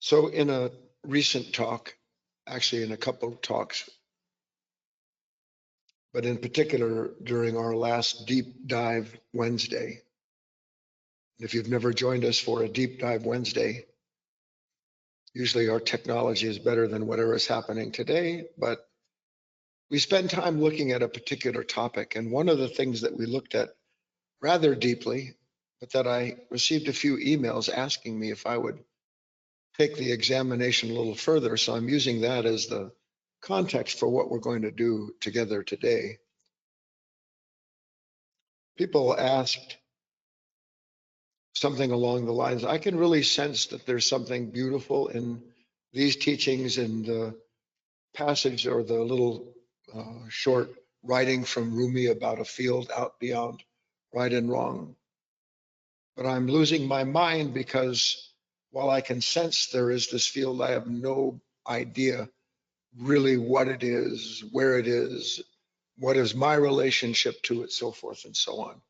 So in a recent talk, actually in a couple of talks, but in particular during our last deep dive Wednesday, if you've never joined us for a deep dive Wednesday, usually our technology is better than whatever is happening today, but we spend time looking at a particular topic. And one of the things that we looked at rather deeply, but that I received a few emails asking me if I would take the examination a little further. So I'm using that as the context for what we're going to do together today. People asked something along the lines, I can really sense that there's something beautiful in these teachings and the passage or the little short writing from Rumi about a field out beyond right and wrong. But I'm losing my mind because while I can sense there is this field, I have no idea really what it is, where it is, what is my relationship to it, so forth and so on.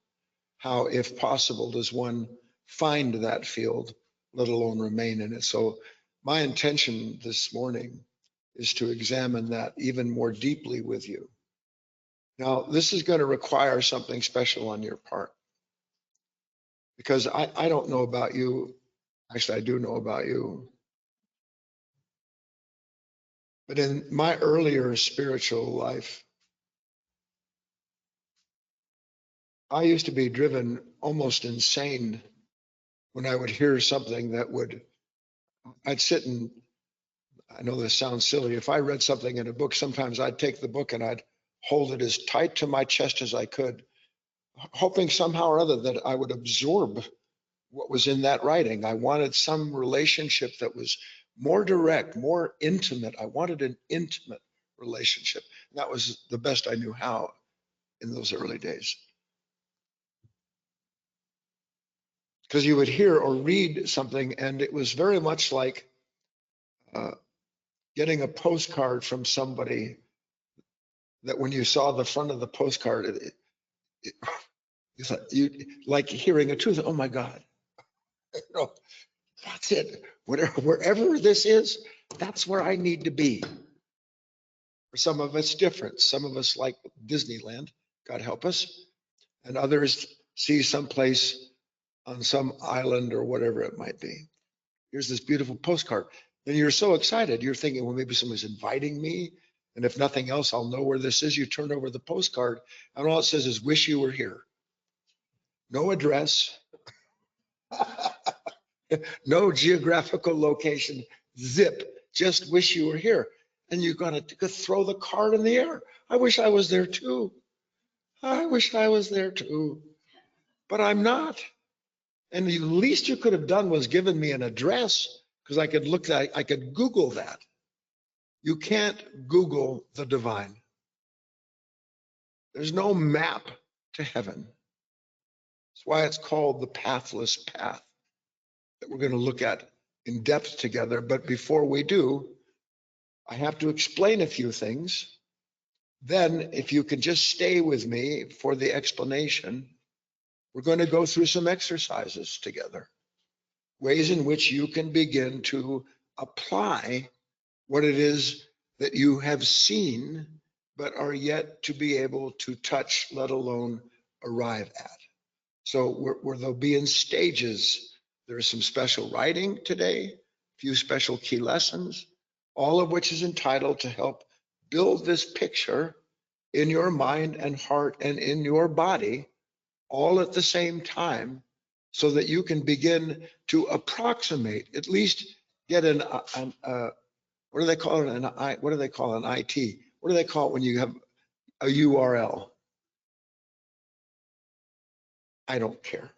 How, if possible, does one find that field, let alone remain in it? So my intention this morning is to examine that even more deeply with you. Now, this is going to require something special on your part, because I don't know about you. Actually, I do know about you. But in my earlier spiritual life, I used to be driven almost insane when I would hear something that I'd sit and, I know this sounds silly, if I read something in a book, sometimes I'd take the book and I'd hold it as tight to my chest as I could, hoping somehow or other that I would absorb what was in that writing. I wanted some relationship that was more direct, more intimate. I wanted an intimate relationship. And that was the best I knew how in those early days. Because you would hear or read something, and it was very much like getting a postcard from somebody that when you saw the front of the postcard, you like hearing a truth. Oh my God, you know, that's it. Wherever this is, that's where I need to be. For some of us, different. Some of us like Disneyland, God help us, and others see someplace on some island or whatever it might be. Here's this beautiful postcard. Then you're so excited. You're thinking, well, maybe someone's inviting me. And if nothing else, I'll know where this is. You turn over the postcard, and all it says is, wish you were here. No address, no geographical location, zip, just wish you were here. And you're going to throw the card in the air. I wish I was there too. I wish I was there too. But I'm not. And the least you could have done was given me an address, because I could look at, I could Google that. You can't Google the divine. There's no map to heaven. That's why it's called the pathless path that we're going to look at in depth together. But before we do, I have to explain a few things. Then, if you can just stay with me for the explanation, we're going to go through some exercises together, ways in which you can begin to apply what it is that you have seen, but are yet to be able to touch, let alone arrive at. So they'll be in stages. There's some special writing today, a few special key lessons, all of which is entitled to help build this picture in your mind and heart and in your body, all at the same time, so that you can begin to approximate, at least get what do they call it? What do they call an IT? What do they call it when you have a URL? I don't care.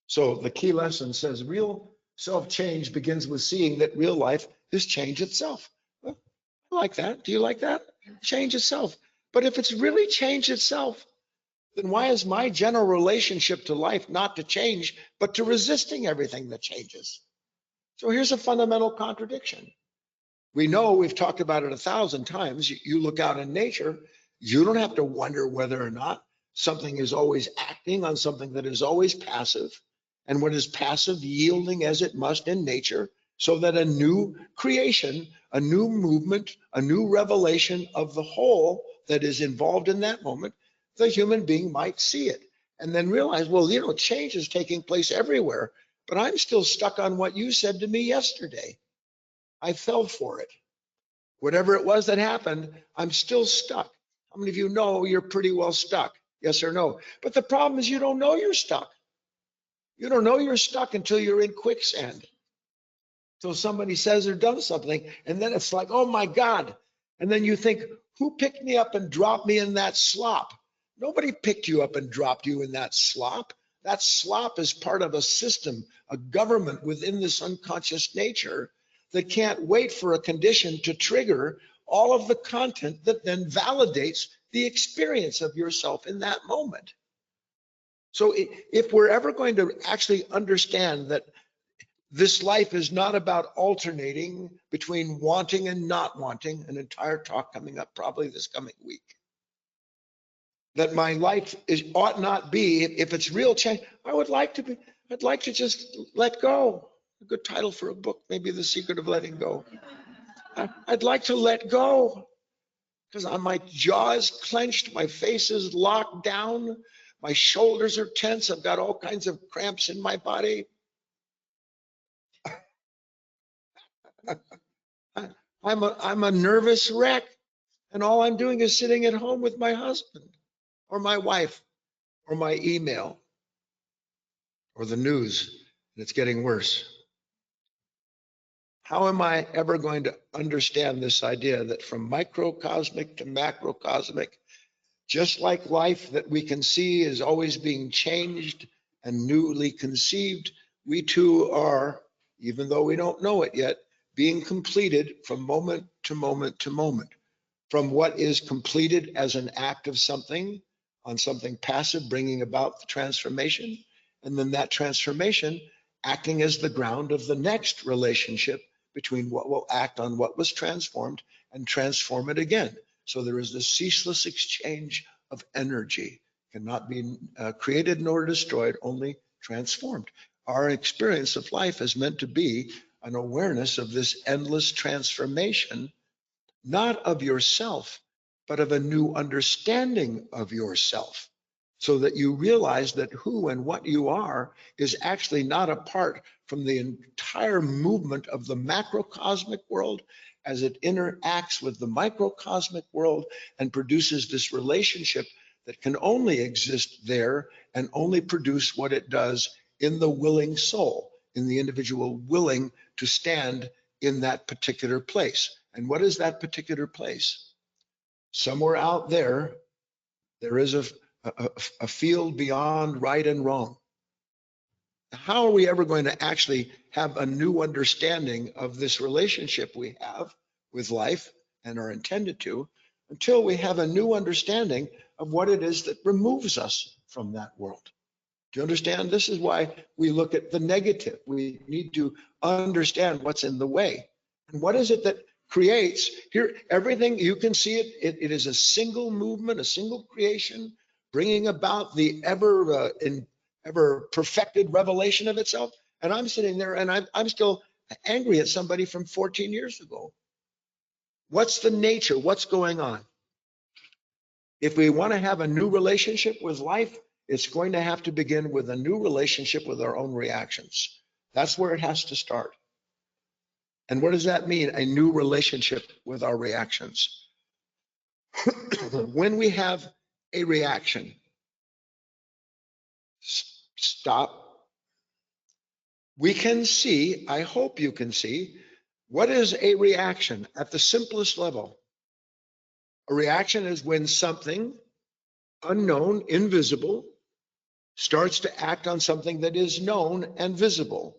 So the key lesson says real self-change begins with seeing that real life is change itself. Well, I like that. Do you like that? Change itself. But if it's really change itself, then why is my general relationship to life not to change, but to resisting everything that changes? So here's a fundamental contradiction. We know, we've talked about it 1,000 times. You look out in nature, you don't have to wonder whether or not something is always acting on something that is always passive and what is passive yielding as it must in nature, so that a new creation, a new movement, a new revelation of the whole that is involved in that moment, the human being might see it and then realize, well, change is taking place everywhere, but I'm still stuck on what you said to me yesterday. I fell for it. Whatever it was that happened, I'm still stuck. How many of you know you're pretty well stuck? Yes or no? But the problem is you don't know you're stuck. You don't know you're stuck until you're in quicksand, till somebody says or does something, and then it's like, oh my God. And then you think, who picked me up and dropped me in that slop? Nobody picked you up and dropped you in that slop. That slop is part of a system, a government within this unconscious nature that can't wait for a condition to trigger all of the content that then validates the experience of yourself in that moment. So if we're ever going to actually understand that this life is not about alternating between wanting and not wanting, an entire talk coming up probably this coming week, that my life ought not be, if it's real change, I'd like to just let go. A good title for a book, maybe The Secret of Letting Go. I'd like to let go because my jaw is clenched, my face is locked down, my shoulders are tense, I've got all kinds of cramps in my body. I'm a nervous wreck, and all I'm doing is sitting at home with my husband or my wife or my email or the news, and it's getting worse. How am I ever going to understand this idea that from microcosmic to macrocosmic, just like life that we can see is always being changed and newly conceived, we too are, even though we don't know it yet, being completed from moment to moment to moment. From what is completed as an act of something on something passive, bringing about the transformation, and then that transformation acting as the ground of the next relationship between what will act on what was transformed and transform it again. So there is this ceaseless exchange of energy, cannot be created nor destroyed, only transformed. Our experience of life is meant to be an awareness of this endless transformation, not of yourself, but of a new understanding of yourself, so that you realize that who and what you are is actually not apart from the entire movement of the macrocosmic world as it interacts with the microcosmic world and produces this relationship that can only exist there and only produce what it does in the willing soul, in the individual willing to stand in that particular place. And what is that particular place? Somewhere out there, there is a field beyond right and wrong. How are we ever going to actually have a new understanding of this relationship we have with life and are intended to, until we have a new understanding of what it is that removes us from that world? Do you understand? This is why we look at the negative. We need to understand what's in the way. And what is it that creates here? Everything, you can see it is a single movement, a single creation, bringing about the ever perfected revelation of itself. And I'm sitting there and I'm still angry at somebody from 14 years ago. What's the nature? What's going on? If we want to have a new relationship with life, it's going to have to begin with a new relationship with our own reactions. That's where it has to start. And what does that mean? A new relationship with our reactions. When we have a reaction, stop. We can see, I hope you can see, what is a reaction at the simplest level. A reaction is when something unknown, invisible, starts to act on something that is known and visible.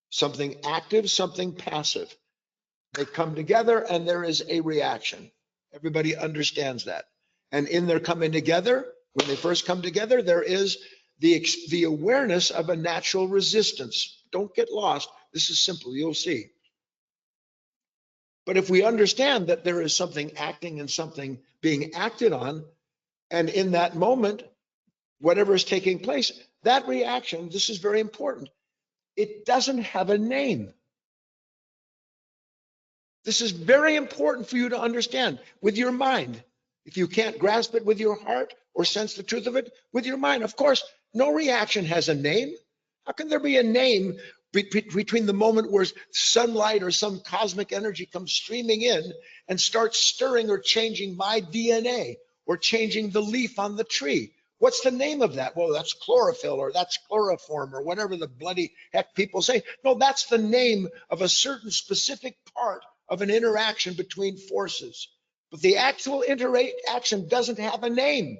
Something active, something passive. They come together and there is a reaction. Everybody understands that. And in their coming together, when they first come together, there is the awareness of a natural resistance. Don't get lost. This is simple, you'll see. But if we understand that there is something acting and something being acted on, and in that moment, whatever is taking place, That reaction, this is very important, it doesn't have a name. This is very important for you to understand with your mind. If you can't grasp it with your heart or sense the truth of it with your mind, of course, no reaction has a name. How can there be a name between the moment where sunlight or some cosmic energy comes streaming in and starts stirring or changing my DNA or changing the leaf on the tree? What's the name of that? Well, that's chlorophyll or that's chloroform or whatever the bloody heck people say. No, that's the name of a certain specific part of an interaction between forces. But the actual interaction doesn't have a name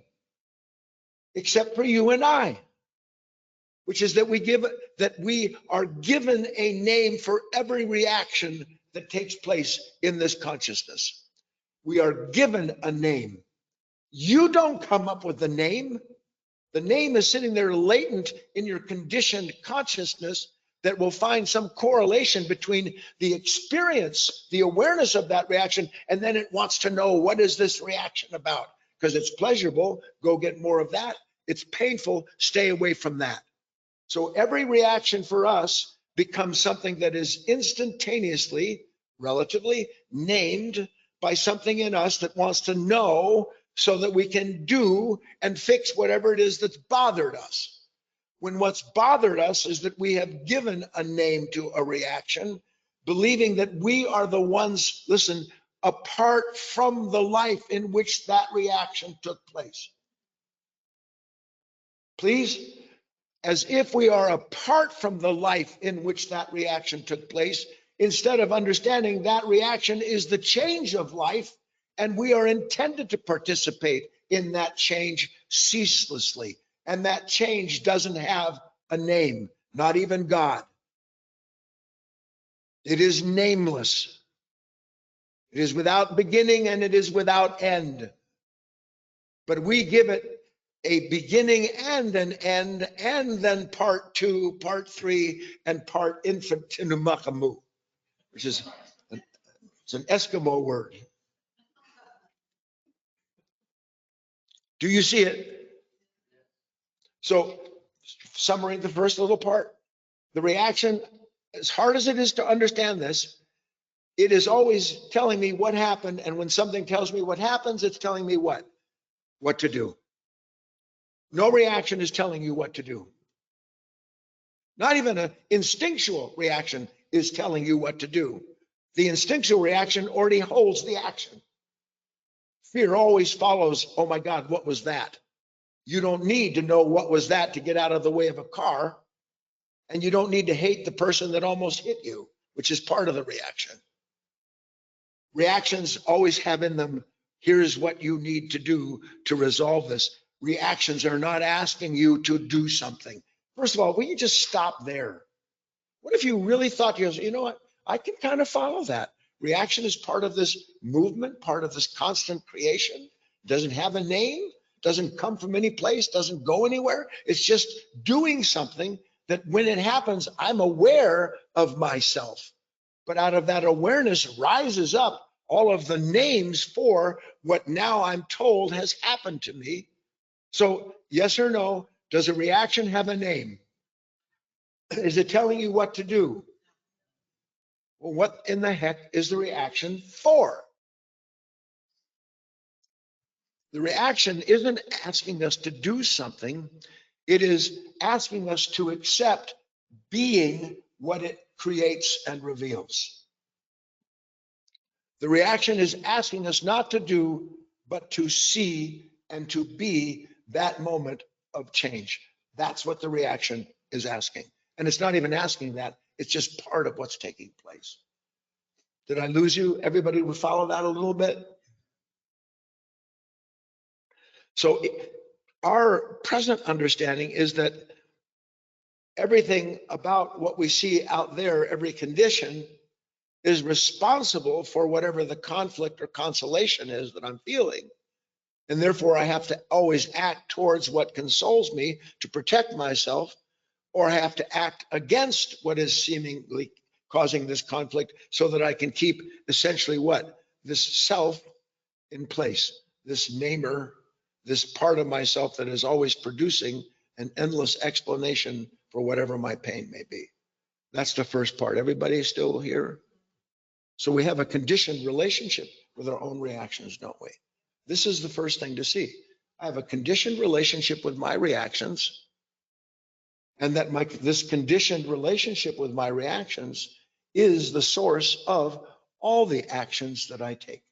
except for you and I, which is that we are given a name for every reaction that takes place in this consciousness. We are given a name. You don't come up with the name. The name is sitting there latent in your conditioned consciousness that will find some correlation between the experience, the awareness of that reaction, and then it wants to know, what is this reaction about? Because it's pleasurable, go get more of that. It's painful, stay away from that. So every reaction for us becomes something that is instantaneously, relatively named by something in us that wants to know so that we can do and fix whatever it is that's bothered us. When what's bothered us is that we have given a name to a reaction, believing that we are the ones, listen, apart from the life in which that reaction took place. Please, as if we are apart from the life in which that reaction took place, instead of understanding that reaction is the change of life, and we are intended to participate in that change ceaselessly. And that change doesn't have a name, not even God. It is nameless. It is without beginning and it is without end. But we give it a beginning and an end, and then part 2, part 3, and part infinitum, which is it's an Eskimo word. Do you see it? So, summary, the first little part, the reaction, as hard as it is to understand this, it is always telling me what happened. And when something tells me what happens, it's telling me what? What to do. No reaction is telling you what to do. Not even an instinctual reaction is telling you what to do. The instinctual reaction already holds the action. Fear always follows, oh my God, what was that? You don't need to know what was that to get out of the way of a car. And you don't need to hate the person that almost hit you, which is part of the reaction. Reactions always have in them, here's what you need to do to resolve this. Reactions are not asking you to do something. First of all, will you just stop there? What if you really thought to yourself, you know what? I can kind of follow that. Reaction is part of this movement, part of this constant creation. Doesn't have a name, doesn't come from any place, doesn't go anywhere. It's just doing something that when it happens, I'm aware of myself. But out of that awareness rises up all of the names for what now I'm told has happened to me. So yes or no, does a reaction have a name? Is it telling you what to do? Well, what in the heck is the reaction for? The reaction isn't asking us to do something. It is asking us to accept being what it creates and reveals. The reaction is asking us not to do, but to see and to be that moment of change. That's what the reaction is asking. And it's not even asking that, it's just part of what's taking place. Did I lose you? Everybody would follow that a little bit? So our present understanding is that everything about what we see out there, every condition, is responsible for whatever the conflict or consolation is that I'm feeling. And therefore, I have to always act towards what consoles me to protect myself, or I have to act against what is seemingly causing this conflict so that I can keep essentially what? This self in place, this namer, this part of myself that is always producing an endless explanation for whatever my pain may be. That's the first part. Everybody still here? So we have a conditioned relationship with our own reactions, don't we? This is the first thing to see. I have a conditioned relationship with my reactions, and that this conditioned relationship with my reactions is the source of all the actions that I take.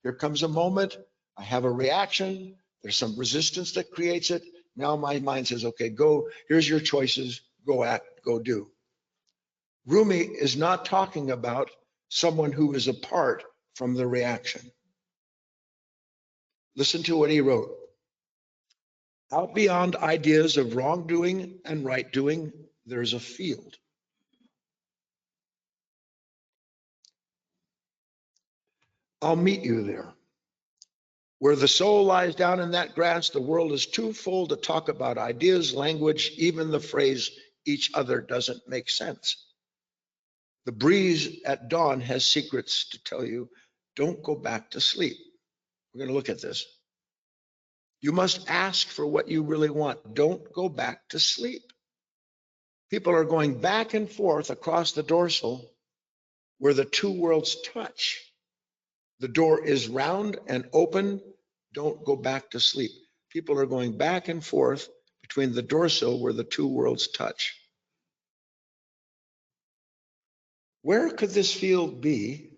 Here comes a moment, I have a reaction, there's some resistance that creates it. Now my mind says, okay, go, here's your choices, go act, go do. Rumi is not talking about someone who is apart from the reaction. Listen to what he wrote. Out beyond ideas of wrongdoing and right doing, there's a field. I'll meet you there. Where the soul lies down in that grass, the world is too full to talk about ideas, language, even the phrase each other doesn't make sense. The breeze at dawn has secrets to tell you. Don't go back to sleep. We're going to look at this. You must ask for what you really want. Don't go back to sleep. People are going back and forth across the dorsal where the two worlds touch. The door is round and open. Don't go back to sleep. People are going back and forth between the dorsal where the two worlds touch. Where could this field be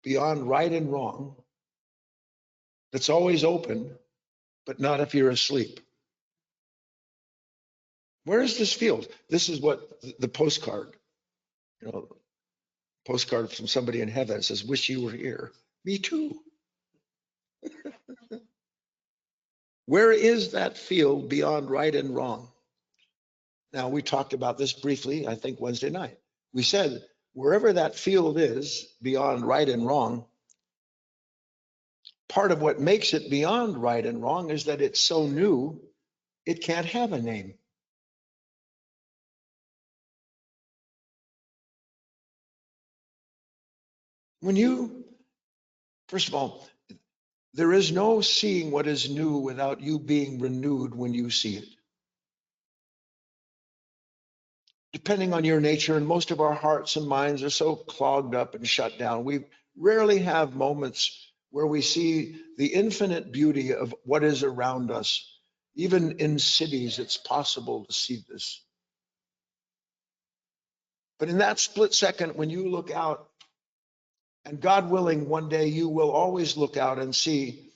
beyond right and wrong that's always open, but not if you're asleep? Where is this field? This is what the postcard, postcard from somebody in heaven says, wish you were here. Me too. Where is that field beyond right and wrong? Now, we talked about this briefly, I think Wednesday night. We said, wherever that field is beyond right and wrong, part of what makes it beyond right and wrong is that it's so new, it can't have a name. First of all, there is no seeing what is new without you being renewed when you see it. Depending on your nature, and most of our hearts and minds are so clogged up and shut down, we rarely have moments where we see the infinite beauty of what is around us. Even in cities, it's possible to see this. But in that split second, when you look out, and God willing, one day you will always look out and see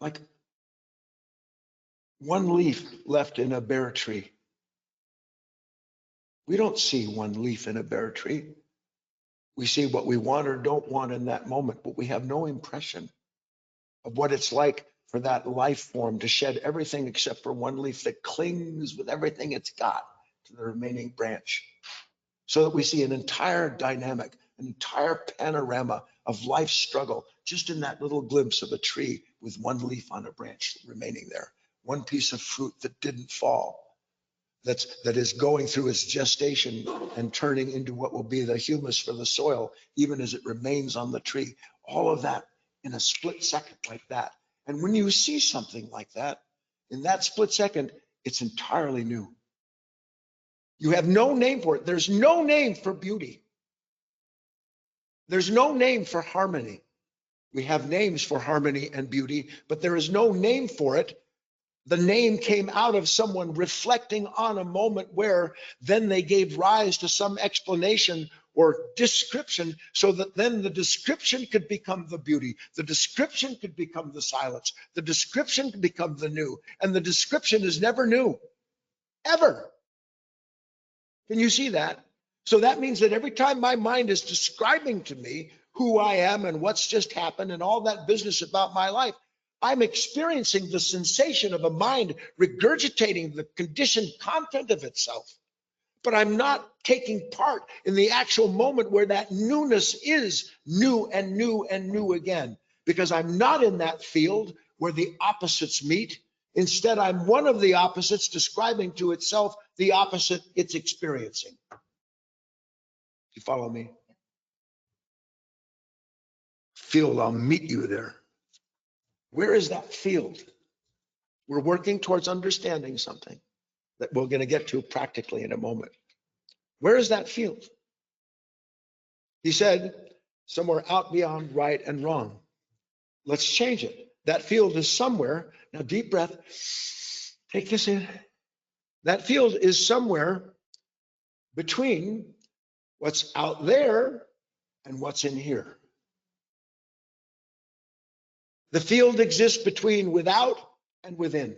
like one leaf left in a bare tree. We don't see one leaf in a bare tree. We see what we want or don't want in that moment, but we have no impression of what it's like for that life form to shed everything except for one leaf that clings with everything it's got to the remaining branch. So that we see an entire dynamic, an entire panorama of life struggle, just in that little glimpse of a tree with one leaf on a branch remaining there, one piece of fruit that didn't fall, that is going through its gestation and turning into what will be the humus for the soil, even as it remains on the tree. All of that in a split second like that. And when you see something like that, in that split second, it's entirely new. You have no name for it. There's no name for beauty. There's no name for harmony. We have names for harmony and beauty, but there is no name for it. The name came out of someone reflecting on a moment where then they gave rise to some explanation or description, so that then the description could become the beauty. The description could become the silence. The description could become the new. And the description is never new, ever. Can you see that? So that means that every time my mind is describing to me who I am and what's just happened and all that business about my life, I'm experiencing the sensation of a mind regurgitating the conditioned content of itself. But I'm not taking part in the actual moment where that newness is new and new and new again, because I'm not in that field where the opposites meet. Instead, I'm one of the opposites describing to itself the opposite it's experiencing. You follow me? field, I'll meet you there. Where is that field? We're working towards understanding something that we're going to get to practically in a moment. Where is that field? He said, somewhere out beyond right and wrong. Let's change it. That field is somewhere. Now, deep breath. Take this in. That field is somewhere between what's out there and what's in here. The field exists between without and within.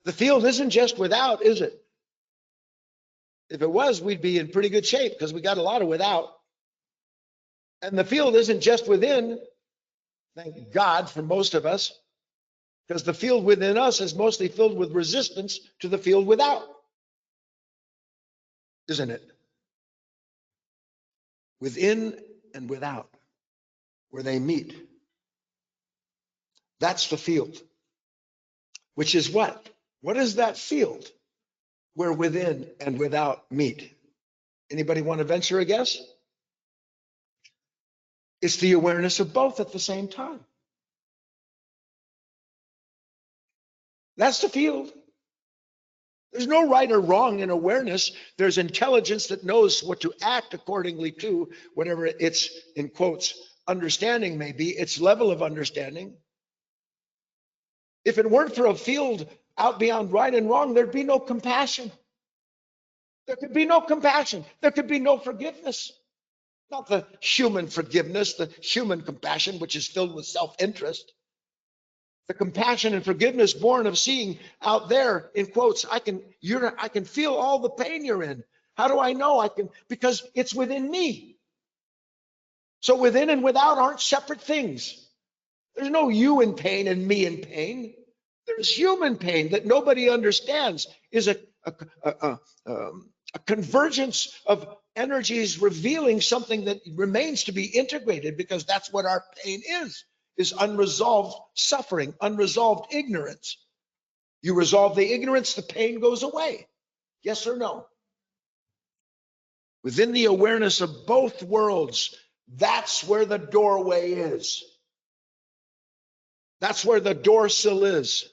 The field isn't just without, is it? If it was, we'd be in pretty good shape because we got a lot of without. And the field isn't just within, thank God for most of us, because the field within us is mostly filled with resistance to the field without, isn't it? Within and without, where they meet. That's the field. Which is what? What is that field where within and without meet? Anybody want to venture a guess? It's the awareness of both at the same time. That's the field. There's no right or wrong in awareness. There's intelligence that knows what to act accordingly to, whatever its, in quotes, understanding may be, its level of understanding. If it weren't for a field out beyond right and wrong, there'd be no compassion. There could be no compassion. There could be no forgiveness. Not the human forgiveness, the human compassion, which is filled with self-interest. The compassion and forgiveness born of seeing out there, in quotes, I can feel all the pain you're in. How do I know? Because it's within me. So within and without aren't separate things. There's no you in pain and me in pain. There's human pain that nobody understands, is a convergence of energies revealing something that remains to be integrated, because that's what our pain is unresolved suffering, unresolved ignorance. You resolve the ignorance, the pain goes away. Yes or no? Within the awareness of both worlds, that's where the doorway is. That's where the door sill is.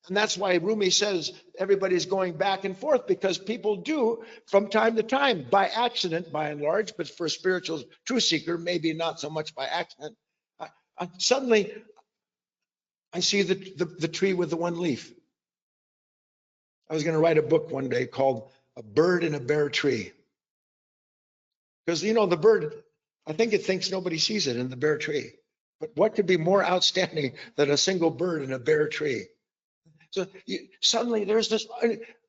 And that's why Rumi says everybody's going back and forth, because people do from time to time, by accident, by and large, but for a spiritual truth seeker, maybe not so much by accident. Suddenly, I see the tree with the one leaf. I was going to write a book one day called A Bird in a Bare Tree. Because, the bird, I think it thinks nobody sees it in the bare tree. But what could be more outstanding than a single bird in a bare tree? So suddenly there's this,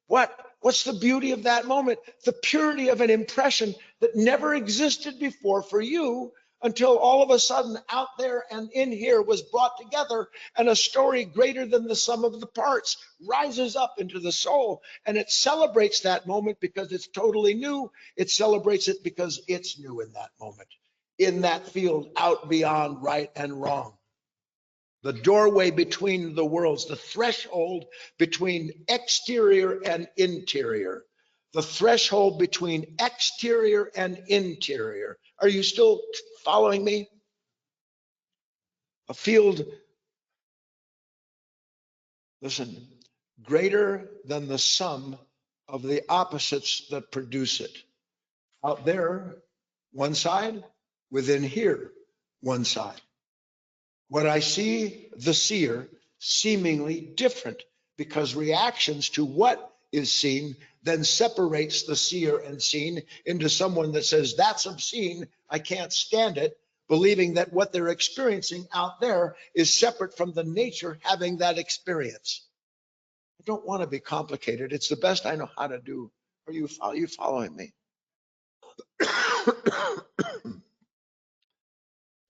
what's the beauty of that moment? The purity of an impression that never existed before for you, until all of a sudden out there and in here was brought together, and a story greater than the sum of the parts rises up into the soul, and it celebrates that moment because it's totally new. It celebrates it because it's new in that moment, in that field out beyond right and wrong. The doorway between the worlds, the threshold between exterior and interior, the threshold between exterior and interior. Are you still following me? A field, listen, greater than the sum of the opposites that produce it. Out there, one side, within here, one side. What I see, the seer, seemingly different, because reactions to what is seen then separates the seer and seen into someone that says, that's obscene, I can't stand it, believing that what they're experiencing out there is separate from the nature having that experience. I don't want to be complicated. It's the best I know how to do. Are you following me?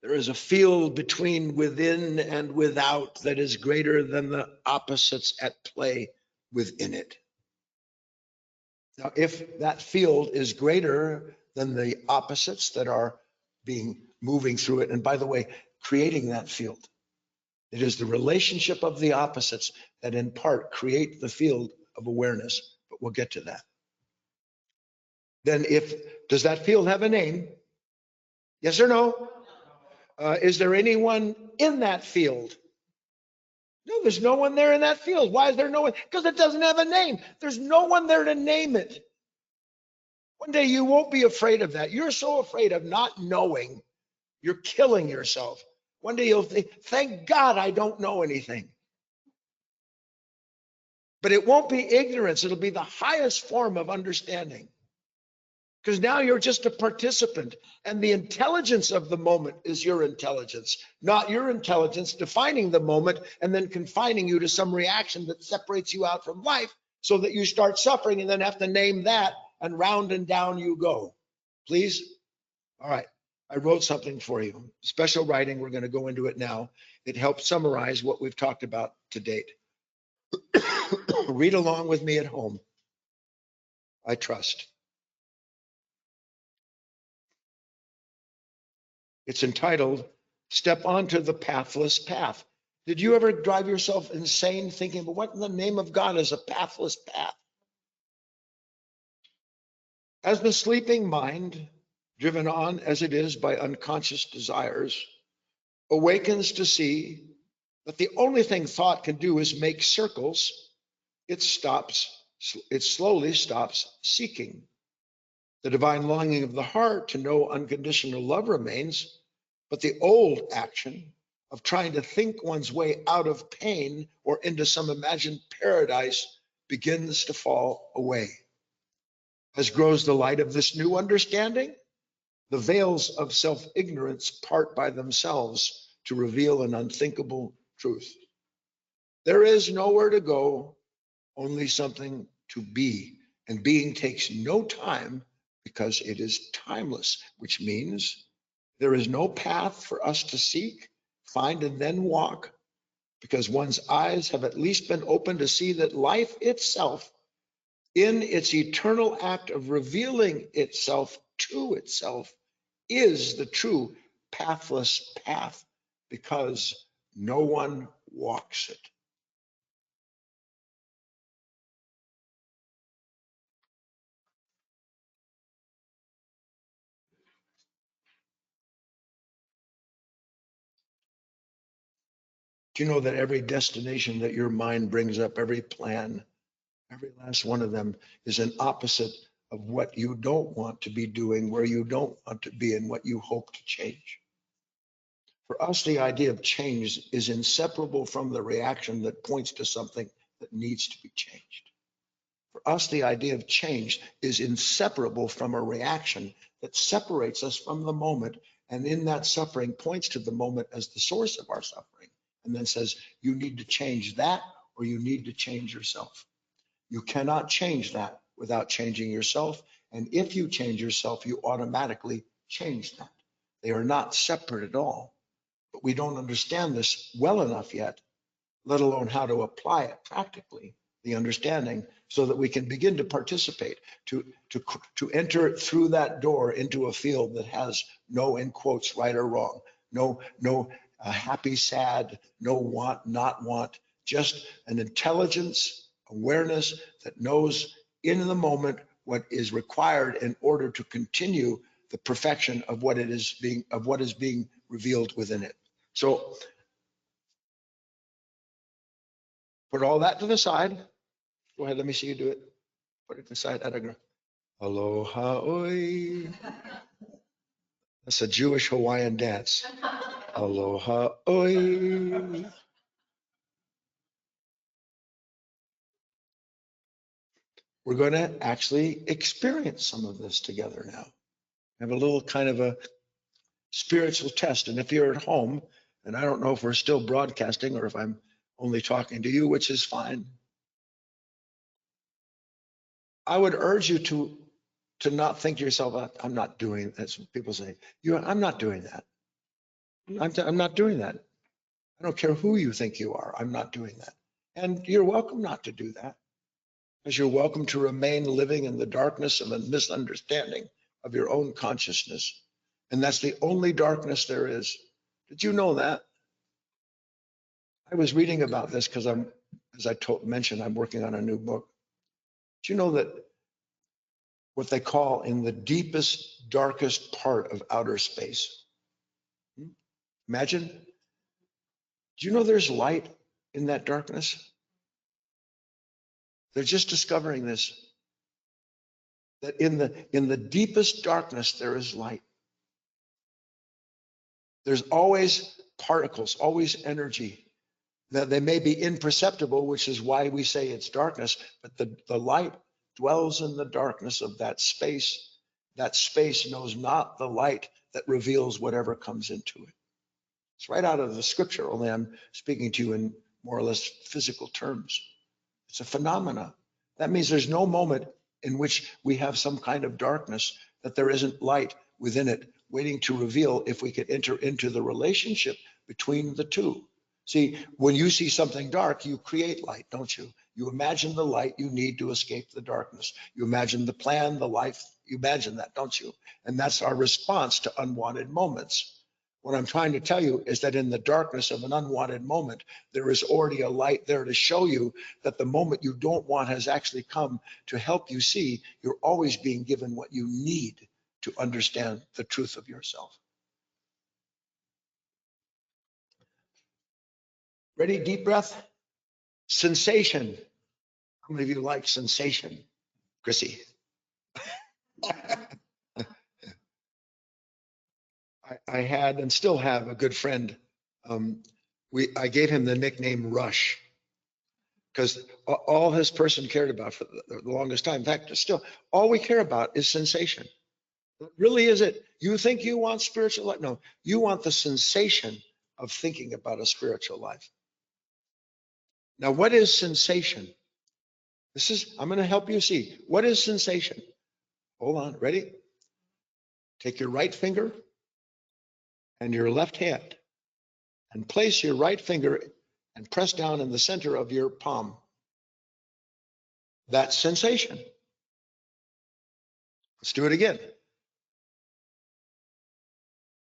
There is a field between within and without that is greater than the opposites at play within it. Now, if that field is greater than the opposites that are moving through it, and by the way, creating that field, it is the relationship of the opposites that in part create the field of awareness, but we'll get to that. Then does that field have a name? Yes or no? Is there anyone in that field? No, there's no one there in that field. Why is there no one? Because it doesn't have a name. There's no one there to name it. One day you won't be afraid of that. You're so afraid of not knowing, you're killing yourself. One day you'll think, thank God I don't know anything. But it won't be ignorance. It'll be the highest form of understanding. Because now you're just a participant, and the intelligence of the moment is your intelligence, not your intelligence defining the moment and then confining you to some reaction that separates you out from life so that you start suffering and then have to name that, and round and down you go. Please? All right. I wrote something for you. Special writing. We're going to go into it now. It helps summarize what we've talked about to date. Read along with me at home. I trust. It's entitled, Step Onto the Pathless Path. Did you ever drive yourself insane thinking, but what in the name of God is a pathless path? As the sleeping mind, driven on as it is by unconscious desires, awakens to see that the only thing thought can do is make circles, it slowly stops seeking. The divine longing of the heart to know unconditional love remains, but the old action of trying to think one's way out of pain or into some imagined paradise begins to fall away. As grows the light of this new understanding, the veils of self-ignorance part by themselves to reveal an unthinkable truth. There is nowhere to go, only something to be. And being takes no time because it is timeless, which means there is no path for us to seek, find, and then walk, because one's eyes have at least been opened to see that life itself, in its eternal act of revealing itself to itself, is the true pathless path, because no one walks it. Do you know that every destination that your mind brings up, every plan, every last one of them is an opposite of what you don't want to be doing, where you don't want to be, and what you hope to change? For us, the idea of change is inseparable from the reaction that points to something that needs to be changed. For us, the idea of change is inseparable from a reaction that separates us from the moment, and in that suffering points to the moment as the source of our suffering, and then says, you need to change that, or you need to change yourself. You cannot change that without changing yourself. And if you change yourself, you automatically change that. They are not separate at all. But we don't understand this well enough yet, let alone how to apply it practically, the understanding, so that we can begin to participate, to enter through that door into a field that has no, in quotes, right or wrong, no happy, sad, no want, not want, just an intelligence, awareness that knows in the moment what is required in order to continue the perfection of what is being revealed within it. So put all that to the side. Go ahead, let me see you do it. Put it aside. Aloha oi. That's a Jewish Hawaiian dance. Aloha oi. We're going to actually experience some of this together now. Have a little kind of a spiritual test. And if you're at home, and I don't know if we're still broadcasting or if I'm only talking to you, which is fine, I would urge you to not think to yourself, I'm not doing, that's what people say. I'm not doing that. I'm not doing that. I don't care who you think you are. I'm not doing that. And you're welcome not to do that, because you're welcome to remain living in the darkness of a misunderstanding of your own consciousness. And that's the only darkness there is. Did you know that? I was reading about this because as I mentioned, I'm working on a new book. Do you know that what they call in the deepest, darkest part of outer space, Imagine, do you know there's light in that darkness? They're just discovering this, that in the deepest darkness, there is light. There's always particles, always energy. Now, they may be imperceptible, which is why we say it's darkness, but the light dwells in the darkness of that space. That space knows not the light that reveals whatever comes into it. It's right out of the scripture, only I'm speaking to you in more or less physical terms. It's a phenomena. That means there's no moment in which we have some kind of darkness that there isn't light within it waiting to reveal if we could enter into the relationship between the two. See, when you see something dark, you create light, don't you? You imagine the light you need to escape the darkness. You imagine the plan, the life, you imagine that, don't you? And that's our response to unwanted moments. What I'm trying to tell you is that in the darkness of an unwanted moment, there is already a light there to show you that the moment you don't want has actually come to help you see you're always being given what you need to understand the truth of yourself. Ready? Deep breath. Sensation. How many of you like sensation? Chrissy. I had and still have a good friend. I gave him the nickname Rush because all his person cared about for the longest time. In fact, still, all we care about is sensation. Really, is it? You think you want spiritual life? No, you want the sensation of thinking about a spiritual life. Now, what is sensation? I'm going to help you see. What is sensation? Hold on, ready? Take your right finger and your left hand and place your right finger and press down in the center of your palm. That's sensation. Let's do it again.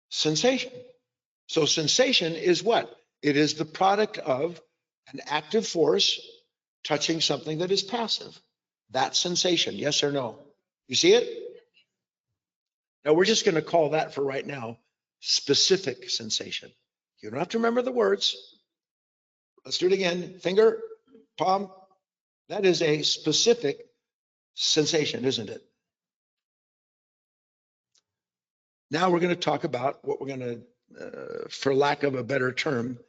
Sensation. So sensation is what? It is the product of an active force touching something that is passive. That's sensation, yes or no? You see it? Now we're just going to call that for right now specific sensation. You don't have to remember the words. Let's do it again. Finger, palm. That is a specific sensation, isn't it? Now we're going to talk about what we're going to, for lack of a better term,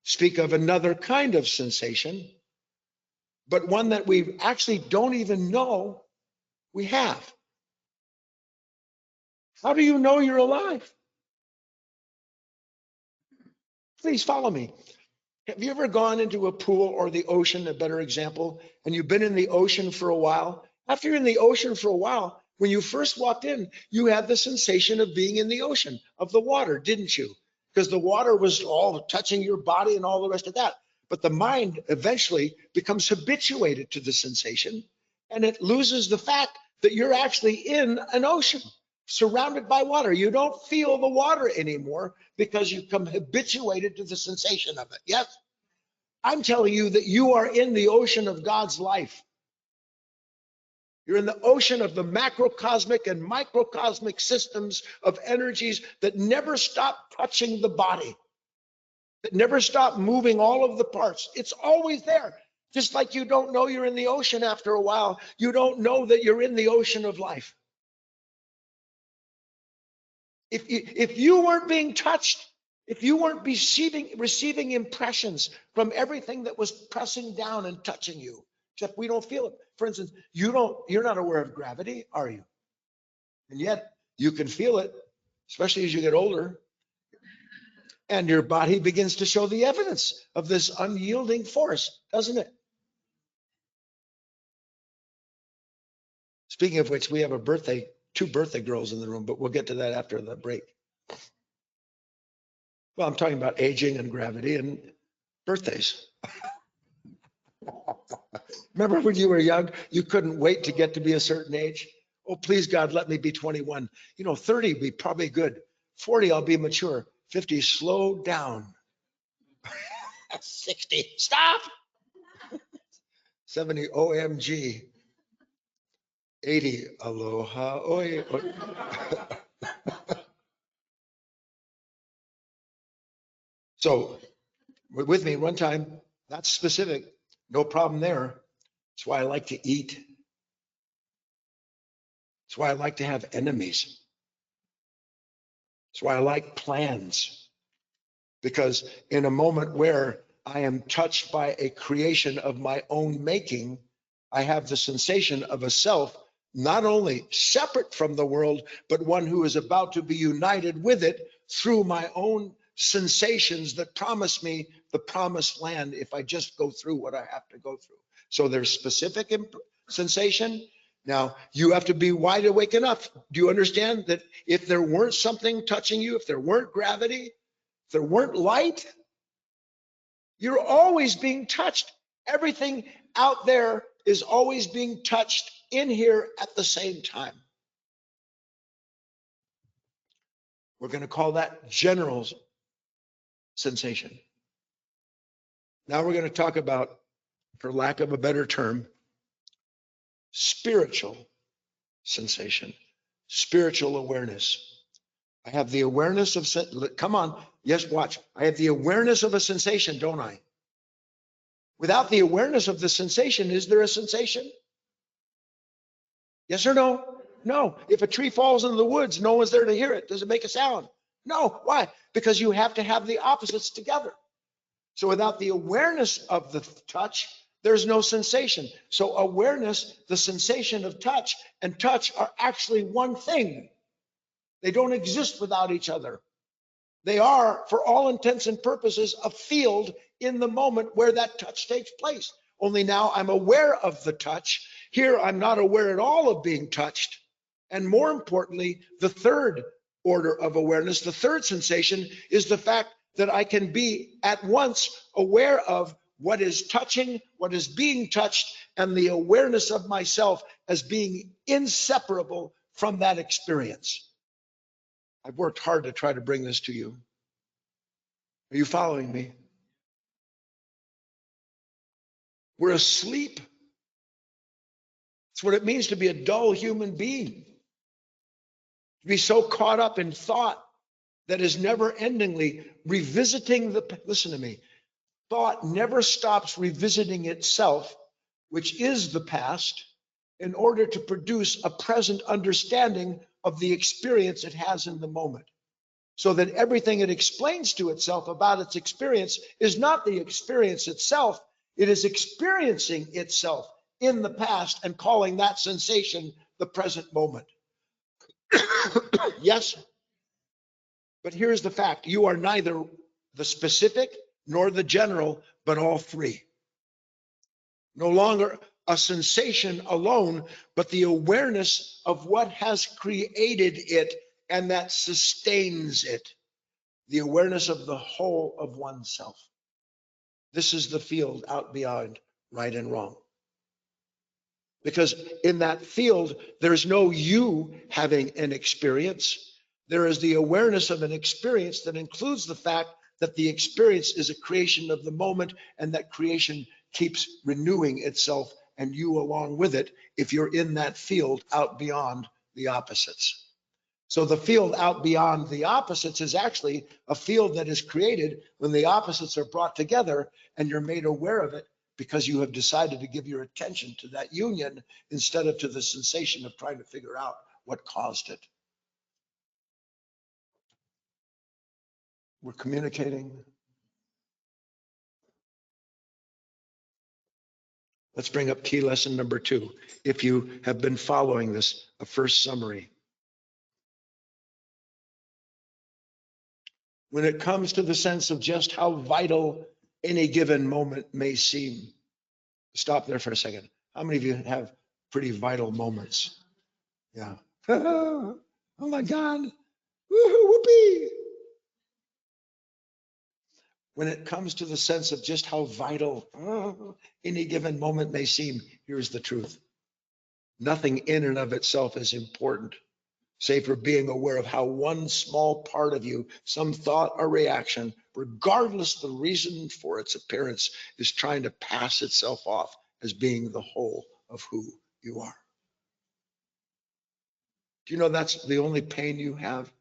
speak of another kind of sensation, but one that we actually don't even know we have. How do you know you're alive? Please follow me. Have you ever gone into a pool or the ocean, a better example, and you've been in the ocean for a while? After you're in the ocean for a while, when you first walked in, you had the sensation of being in the ocean, of the water, didn't you? Because the water was all touching your body and all the rest of that. But the mind eventually becomes habituated to the sensation, and it loses the fact that you're actually in an ocean surrounded by water. You don't feel the water anymore because you become habituated to the sensation of it. Yes? I'm telling you that you are in the ocean of God's life. You're in the ocean of the macrocosmic and microcosmic systems of energies that never stop touching the body, that never stop moving all of the parts. It's always there. Just like you don't know you're in the ocean after a while, you don't know that you're in the ocean of life. If you weren't being touched, if you weren't receiving impressions from everything that was pressing down and touching you, except we don't feel it. For instance, you're not aware of gravity, are you? And yet you can feel it, especially as you get older. And your body begins to show the evidence of this unyielding force, doesn't it? Speaking of which, we have two birthday girls in the room, but we'll get to that after the break. Well, I'm talking about aging and gravity and birthdays. Remember when you were young, you couldn't wait to get to be a certain age? Oh, please, God, let me be 21. 30 would be probably good. 40, I'll be mature. 50, slow down. 60, stop. 70, OMG. 80, aloha. Oi. So with me one time, that's specific, no problem there. That's why I like to eat. That's why I like to have enemies. That's why I like plans. Because in a moment where I am touched by a creation of my own making, I have the sensation of a self not only separate from the world, but one who is about to be united with it through my own sensations that promise me the promised land if I just go through what I have to go through. So there's specific sensation. Now, you have to be wide awake enough. Do you understand that if there weren't something touching you, if there weren't gravity, if there weren't light, you're always being touched. Everything out there is always being touched in here at the same time. We're going to call that general sensation. Now we're going to talk about, for lack of a better term, spiritual sensation, spiritual awareness. I have the awareness of, come on, yes, watch. I have the awareness of a sensation, don't I? Without the awareness of the sensation, is there a sensation? Yes or no? No. If a tree falls in the woods, no one's there to hear it. Does it make a sound? No. Why? Because you have to have the opposites together. So without the awareness of the touch, there's no sensation. So awareness, the sensation of touch, and touch are actually one thing. They don't exist without each other. They are, for all intents and purposes, a field in the moment where that touch takes place. Only now I'm aware of the touch. Here, I'm not aware at all of being touched. And more importantly, the third order of awareness, the third sensation, is the fact that I can be at once aware of what is touching, what is being touched, and the awareness of myself as being inseparable from that experience. I've worked hard to try to bring this to you. Are you following me? We're asleep. It's what it means to be a dull human being. To be so caught up in thought that is never endingly revisiting listen to me, thought never stops revisiting itself, which is the past, in order to produce a present understanding of the experience it has in the moment. So that everything it explains to itself about its experience is not the experience itself, it is experiencing itself in the past and calling that sensation the present moment. Yes? But here's the fact. You are neither the specific nor the general, but all three. No longer a sensation alone, but the awareness of what has created it and that sustains it. The awareness of the whole of oneself. This is the field out beyond right and wrong. Because in that field, there's no you having an experience. There is the awareness of an experience that includes the fact that the experience is a creation of the moment and that creation keeps renewing itself and you along with it if you're in that field out beyond the opposites. So the field out beyond the opposites is actually a field that is created when the opposites are brought together and you're made aware of it because you have decided to give your attention to that union instead of to the sensation of trying to figure out what caused it. We're communicating. Let's bring up key lesson number 2. If you have been following this, a first summary. When it comes to the sense of just how vital any given moment may seem, stop there for a second. How many of you have pretty vital moments? Yeah. Oh my God. Woo-hoo, whoopee. When it comes to the sense of just how vital any given moment may seem, here's the truth. Nothing in and of itself is important, save for being aware of how one small part of you, some thought or reaction, regardless the reason for its appearance, is trying to pass itself off as being the whole of who you are. Do you know that's the only pain you have?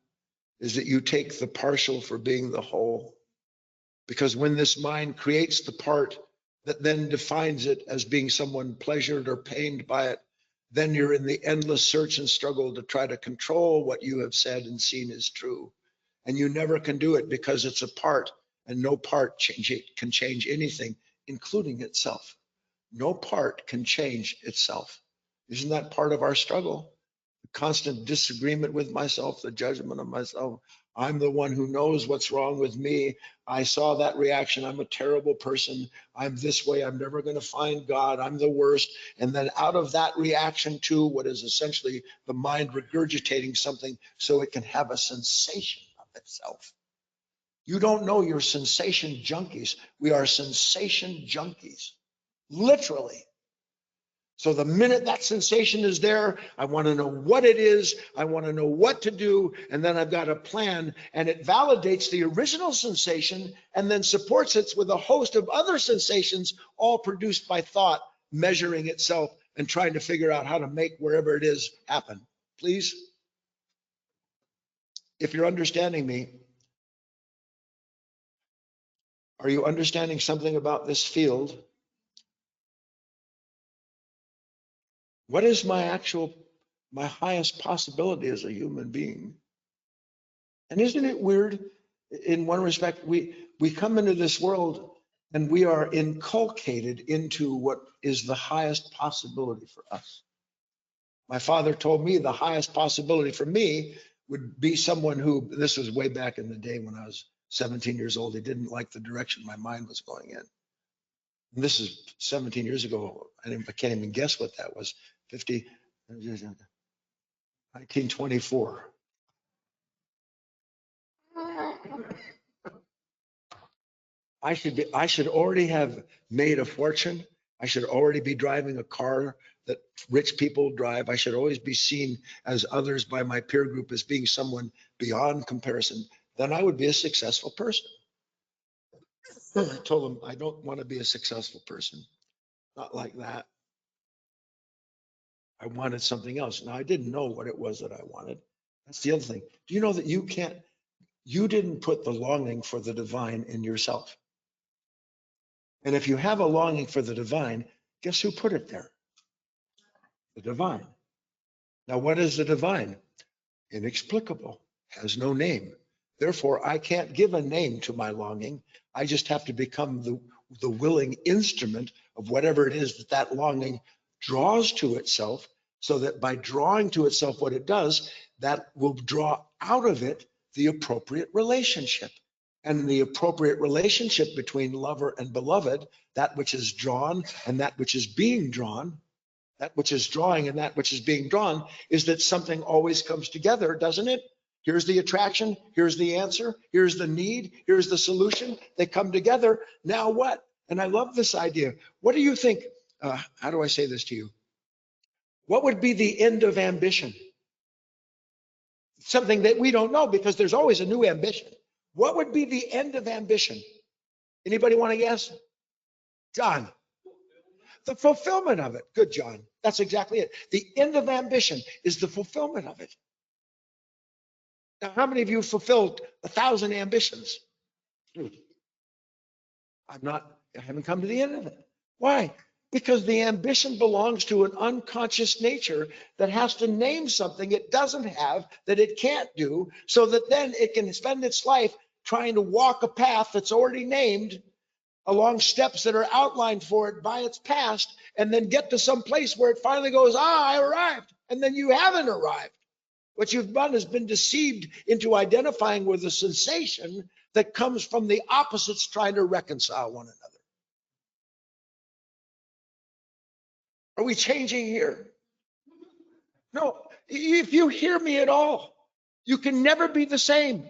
Is that you take the partial for being the whole? Because when this mind creates the part that then defines it as being someone pleasured or pained by it, then you're in the endless search and struggle to try to control what you have said and seen is true. And you never can do it because it's a part, and no part can change anything, including itself. No part can change itself. Isn't that part of our struggle? The constant disagreement with myself, the judgment of myself. I'm the one who knows what's wrong with me. I saw that reaction. I'm a terrible person. I'm this way. I'm never going to find God. I'm the worst. And then out of that reaction to what is essentially the mind regurgitating something so it can have a sensation of itself. You don't know you're sensation junkies. We are sensation junkies, literally. So the minute that sensation is there, I want to know what it is. I want to know what to do. And then I've got a plan, and it validates the original sensation and then supports it with a host of other sensations, all produced by thought, measuring itself and trying to figure out how to make wherever it is happen. Please, if you're understanding me, are you understanding something about this field? What is my highest possibility as a human being? And isn't it weird? In one respect, we come into this world and we are inculcated into what is the highest possibility for us. My father told me the highest possibility for me would be someone who, this was way back in the day when I was 17 years old, he didn't like the direction my mind was going in. And this is 17 years ago. I can't even guess what that was. 1924. I should already have made a fortune. I should already be driving a car that rich people drive. I should always be seen as others by my peer group as being someone beyond comparison. Then I would be a successful person. I told him I don't want to be a successful person. Not like that. I wanted something else. Now I didn't know what it was that I wanted. That's the other thing. Do you know that you didn't put the longing for the divine in yourself? And if you have a longing for the divine, guess who put it there? The divine. Now, what is the divine? Inexplicable, has no name. Therefore, I can't give a name to my longing. I just have to become the willing instrument of whatever it is that longing draws to itself, so that by drawing to itself what it does, that will draw out of it the appropriate relationship. And the appropriate relationship between lover and beloved, that which is drawn and that which is being drawn, that which is drawing and that which is being drawn, is that something always comes together, doesn't it? Here's the attraction, here's the answer, here's the need, here's the solution. They come together. Now what? And I love this idea. What do you think? How do I say this to you? What would be the end of ambition? Something that we don't know, because there's always a new ambition. What would be the end of ambition? Anybody want to guess? John. The fulfillment of it. Good, John. That's exactly it. The end of ambition is the fulfillment of it. Now, how many of you have fulfilled 1,000 ambitions? I haven't come to the end of it. Why? Because the ambition belongs to an unconscious nature that has to name something it doesn't have, that it can't do, so that then it can spend its life trying to walk a path that's already named along steps that are outlined for it by its past, and then get to some place where it finally goes, I arrived. And then you haven't arrived. What you've done has been deceived into identifying with a sensation that comes from the opposites trying to reconcile one another. Are we changing here? No, if you hear me at all, you can never be the same.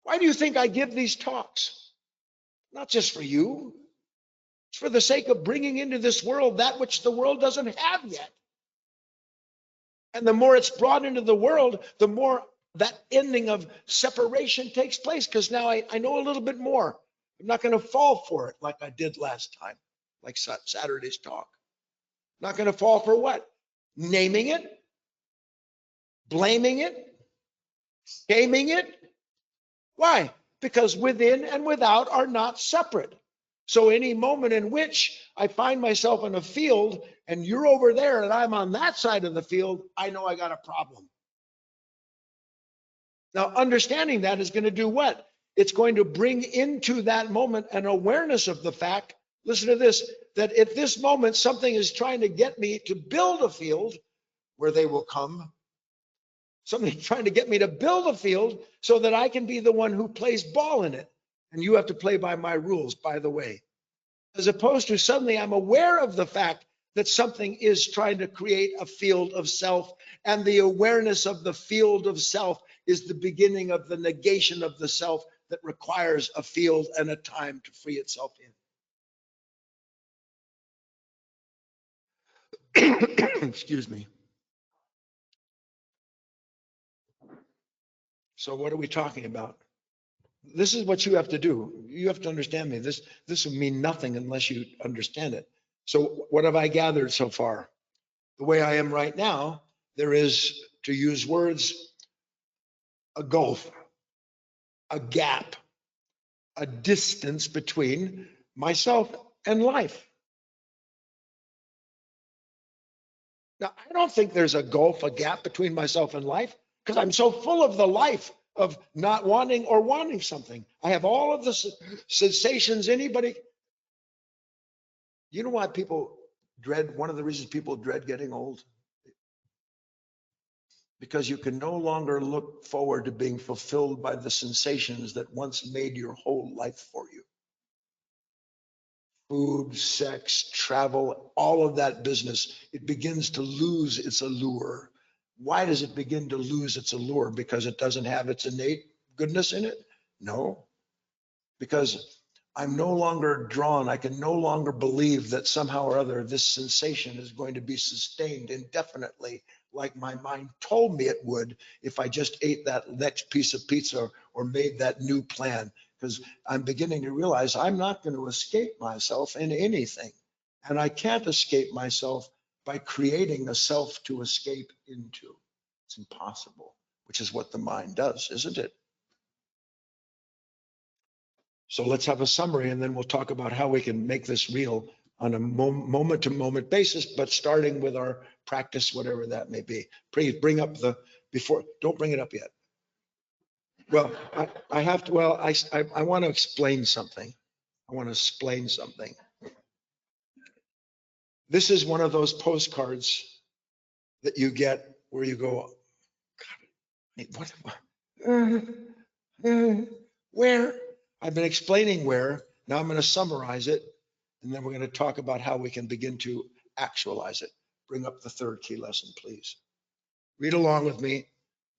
Why do you think I give these talks? Not just for you. It's for the sake of bringing into this world that which the world doesn't have yet. And the more it's brought into the world, the more that ending of separation takes place, because now I know a little bit more. I'm not going to fall for it like I did last time, like Saturday's talk. Not going to fall for what? Naming it, blaming it, shaming it. Why? Because within and without are not separate. So any moment in which I find myself in a field and you're over there and I'm on that side of the field, I know I got a problem. Now, understanding that is going to do what? It's going to bring into that moment an awareness of the fact, listen to this, that at this moment, something is trying to get me to build a field where they will come. Something trying to get me to build a field so that I can be the one who plays ball in it. And you have to play by my rules, by the way. As opposed to suddenly I'm aware of the fact that something is trying to create a field of self, and the awareness of the field of self is the beginning of the negation of the self that requires a field and a time to free itself in. Excuse me. So what are we talking about? This is what you have to do. You have to understand me. This will mean nothing unless you understand it. So what have I gathered so far? The way I am right now, there is, to use words, a gulf, a gap, a distance between myself and life. Now, I don't think there's a gulf, a gap between myself and life, because I'm so full of the life of not wanting or wanting something. I have all of the sensations anybody. You know why people dread, one of the reasons people dread getting old? Because you can no longer look forward to being fulfilled by the sensations that once made your whole life for you. Food, sex, travel, all of that business, it begins to lose its allure. Why does it begin to lose its allure? Because it doesn't have its innate goodness in it? No, because I'm no longer drawn. I can no longer believe that somehow or other this sensation is going to be sustained indefinitely, like my mind told me it would if I just ate that next piece of pizza or made that new plan. Because I'm beginning to realize I'm not going to escape myself in anything. And I can't escape myself by creating a self to escape into. It's impossible, which is what the mind does, isn't it? So let's have a summary and then we'll talk about how we can make this real on a moment to moment basis, but starting with our practice, whatever that may be. Please bring up the before, don't bring it up yet. Well, I have to, well, I want to explain something. I want to explain something. This is one of those postcards that you get where you go, God, where? I've been explaining where. Now I'm going to summarize it. And then we're going to talk about how we can begin to actualize it. Bring up the third key lesson, please. Read along with me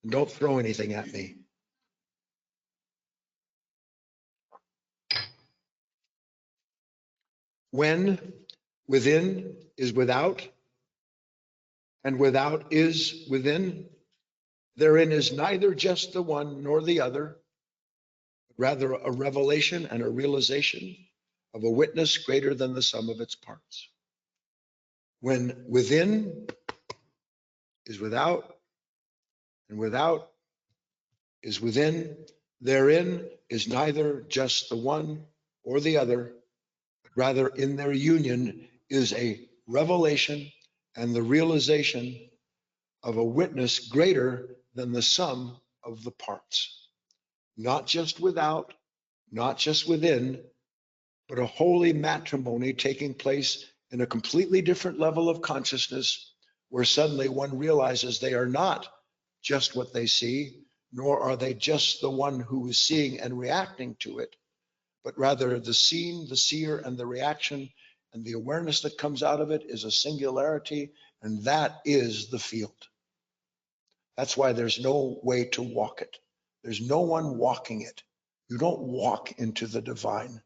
and don't throw anything at me. When within is without, and without is within, therein is neither just the one nor the other, but rather a revelation and a realization of a witness greater than the sum of its parts. When within is without, and without is within, therein is neither just the one or the other, but rather in their union is a revelation and the realization of a witness greater than the sum of the parts. Not just without, not just within, but a holy matrimony taking place in a completely different level of consciousness where suddenly one realizes they are not just what they see, nor are they just the one who is seeing and reacting to it, but rather the seen, the seer, and the reaction and the awareness that comes out of it is a singularity, and that is the field. That's why there's no way to walk it. There's no one walking it. You don't walk into the divine.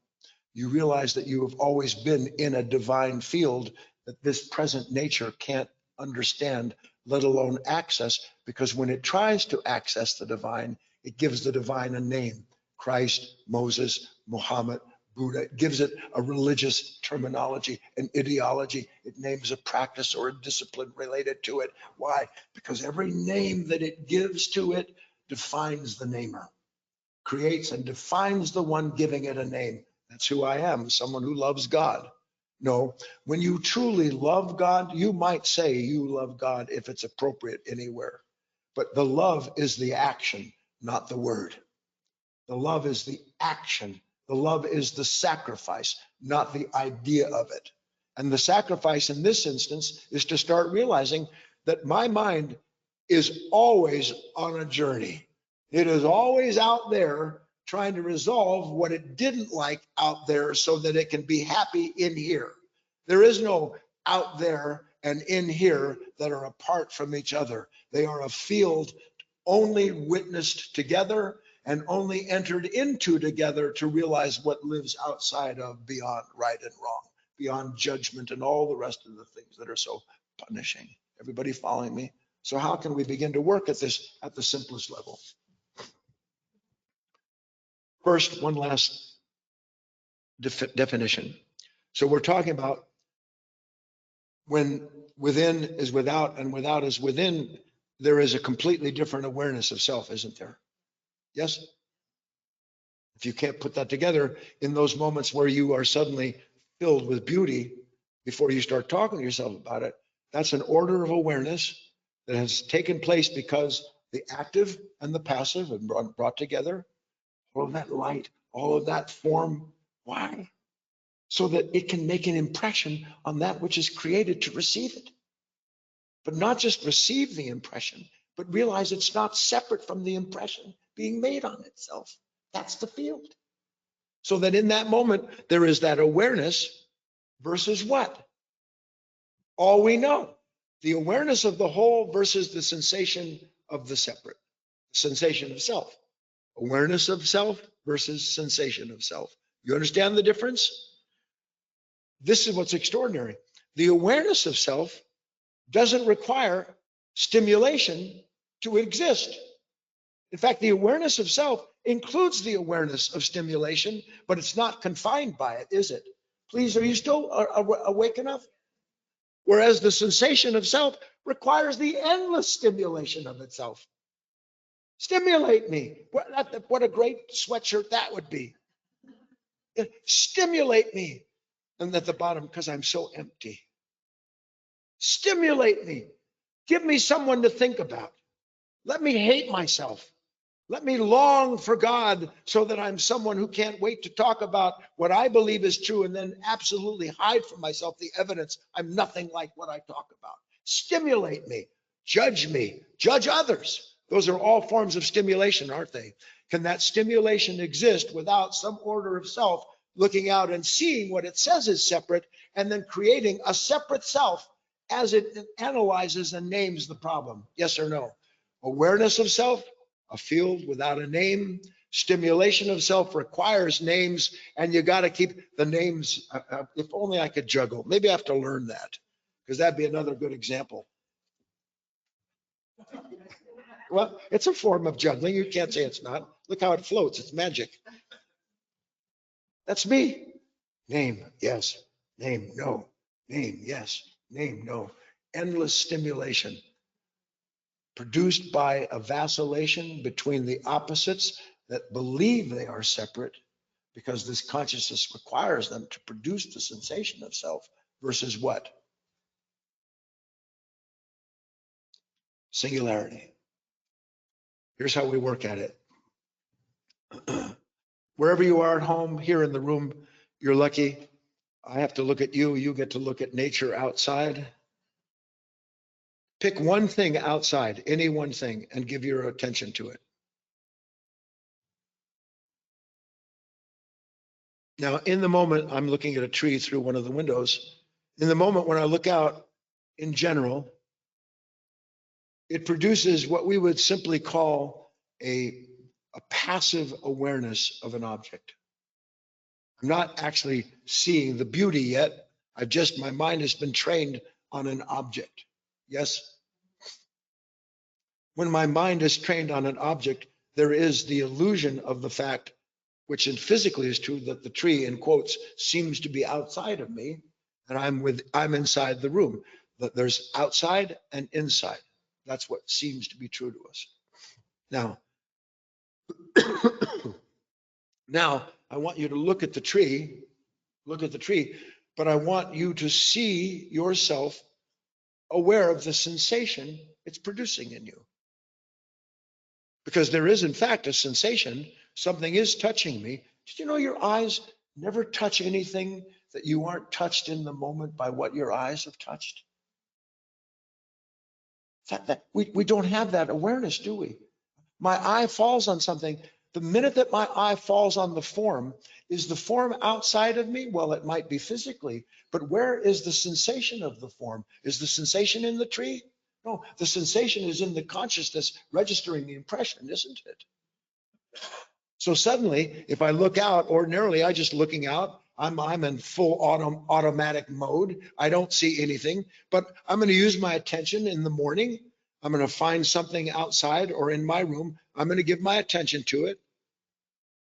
You realize that you have always been in a divine field that this present nature can't understand, let alone access, because when it tries to access the divine, it gives the divine a name: Christ, Moses, Muhammad, Buddha. It gives it a religious terminology, an ideology. It names a practice or a discipline related to it. Why? Because every name that it gives to it defines the namer. creates and defines the one giving it a name. That's who I am, someone who loves God. No, when you truly love God, you might say you love God if it's appropriate anywhere. But the love is the action, not the word. The love is the action. The love is the sacrifice, not the idea of it. And the sacrifice in this instance is to start realizing that my mind is always on a journey. It is always out there trying to resolve what it didn't like out there so that it can be happy in here. There is no out there and in here that are apart from each other. They are a field only witnessed together and only entered into together to realize what lives outside of, beyond right and wrong, beyond judgment and all the rest of the things that are so punishing. Everybody following me? So how can we begin to work at this at the simplest level? First, one last definition. So we're talking about when within is without and without is within, there is a completely different awareness of self, isn't there? Yes? If you can't put that together in those moments where you are suddenly filled with beauty before you start talking to yourself about it, that's an order of awareness that has taken place because the active and the passive have brought together. All of that light, all of that form. Why? So that it can make an impression on that which is created to receive it. But not just receive the impression, but realize it's not separate from the impression being made on itself. That's the field. So that in that moment, there is that awareness versus what? All we know. The awareness of the whole versus the sensation of the separate. Sensation of self. Awareness of self versus sensation of self. You understand the difference? This is what's extraordinary. The awareness of self doesn't require stimulation to exist. In fact, the awareness of self includes the awareness of stimulation, but it's not confined by it, is it? Please, are you still awake enough? Whereas the sensation of self requires the endless stimulation of itself. Stimulate me. What a great sweatshirt that would be. Stimulate me. And at the bottom, because I'm so empty. Stimulate me. Give me someone to think about. Let me hate myself. Let me long for God so that I'm someone who can't wait to talk about what I believe is true and then absolutely hide from myself the evidence I'm nothing like what I talk about. Stimulate me, judge others. Those are all forms of stimulation, aren't they? Can that stimulation exist without some order of self looking out and seeing what it says is separate and then creating a separate self as it analyzes and names the problem? Yes or no? Awareness of self, a field without a name. Stimulation of self requires names, and you got to keep the names. If only I could juggle. Maybe I have to learn that, because that'd be another good example. Well, it's a form of juggling. You can't say it's not. Look how it floats. It's magic. That's me. Name, yes. Name, no. Name, yes. Name, no. Endless stimulation produced by a vacillation between the opposites that believe they are separate, because this consciousness requires them to produce the sensation of self, versus what? Singularity. Here's how we work at it. Wherever you are at home, here in the room, you're lucky. I have to look at you. You get to look at nature outside. Pick one thing outside, any one thing, and give your attention to it. Now, in the moment, I'm looking at a tree through one of the windows. In the moment when I look out, in general, it produces what we would simply call a passive awareness of an object. I'm not actually seeing the beauty yet. My mind has been trained on an object. Yes? When my mind is trained on an object, there is the illusion of the fact, which physically is true, that the tree, in quotes, seems to be outside of me, and I'm inside the room. But there's outside and inside. That's what seems to be true to us. Now, Now, I want you to look at the tree, but I want you to see yourself aware of the sensation it's producing in you. Because there is, in fact, a sensation. Something is touching me. Did you know your eyes never touch anything that you aren't touched in the moment by what your eyes have touched? We don't have that awareness, do we? My eye falls on something. The minute that my eye falls on the form, is the form outside of me? Well, it might be physically, but where is the sensation of the form? Is the sensation in the tree? No, the sensation is in the consciousness registering the impression, isn't it? So suddenly, if I look out, ordinarily I just looking out, I'm in full automatic mode. I don't see anything, but I'm going to use my attention in the morning. I'm going to find something outside or in my room. I'm going to give my attention to it.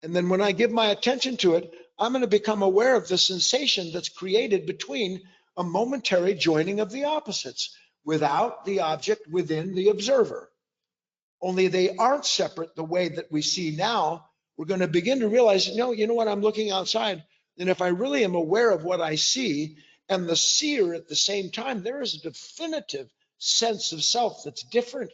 And then when I give my attention to it, I'm going to become aware of the sensation that's created between a momentary joining of the opposites without the object within the observer. Only they aren't separate the way that we see now. We're going to begin to realize, no, you know what, I'm looking outside. And if I really am aware of what I see and the seer at the same time, there is a definitive sense of self that's different.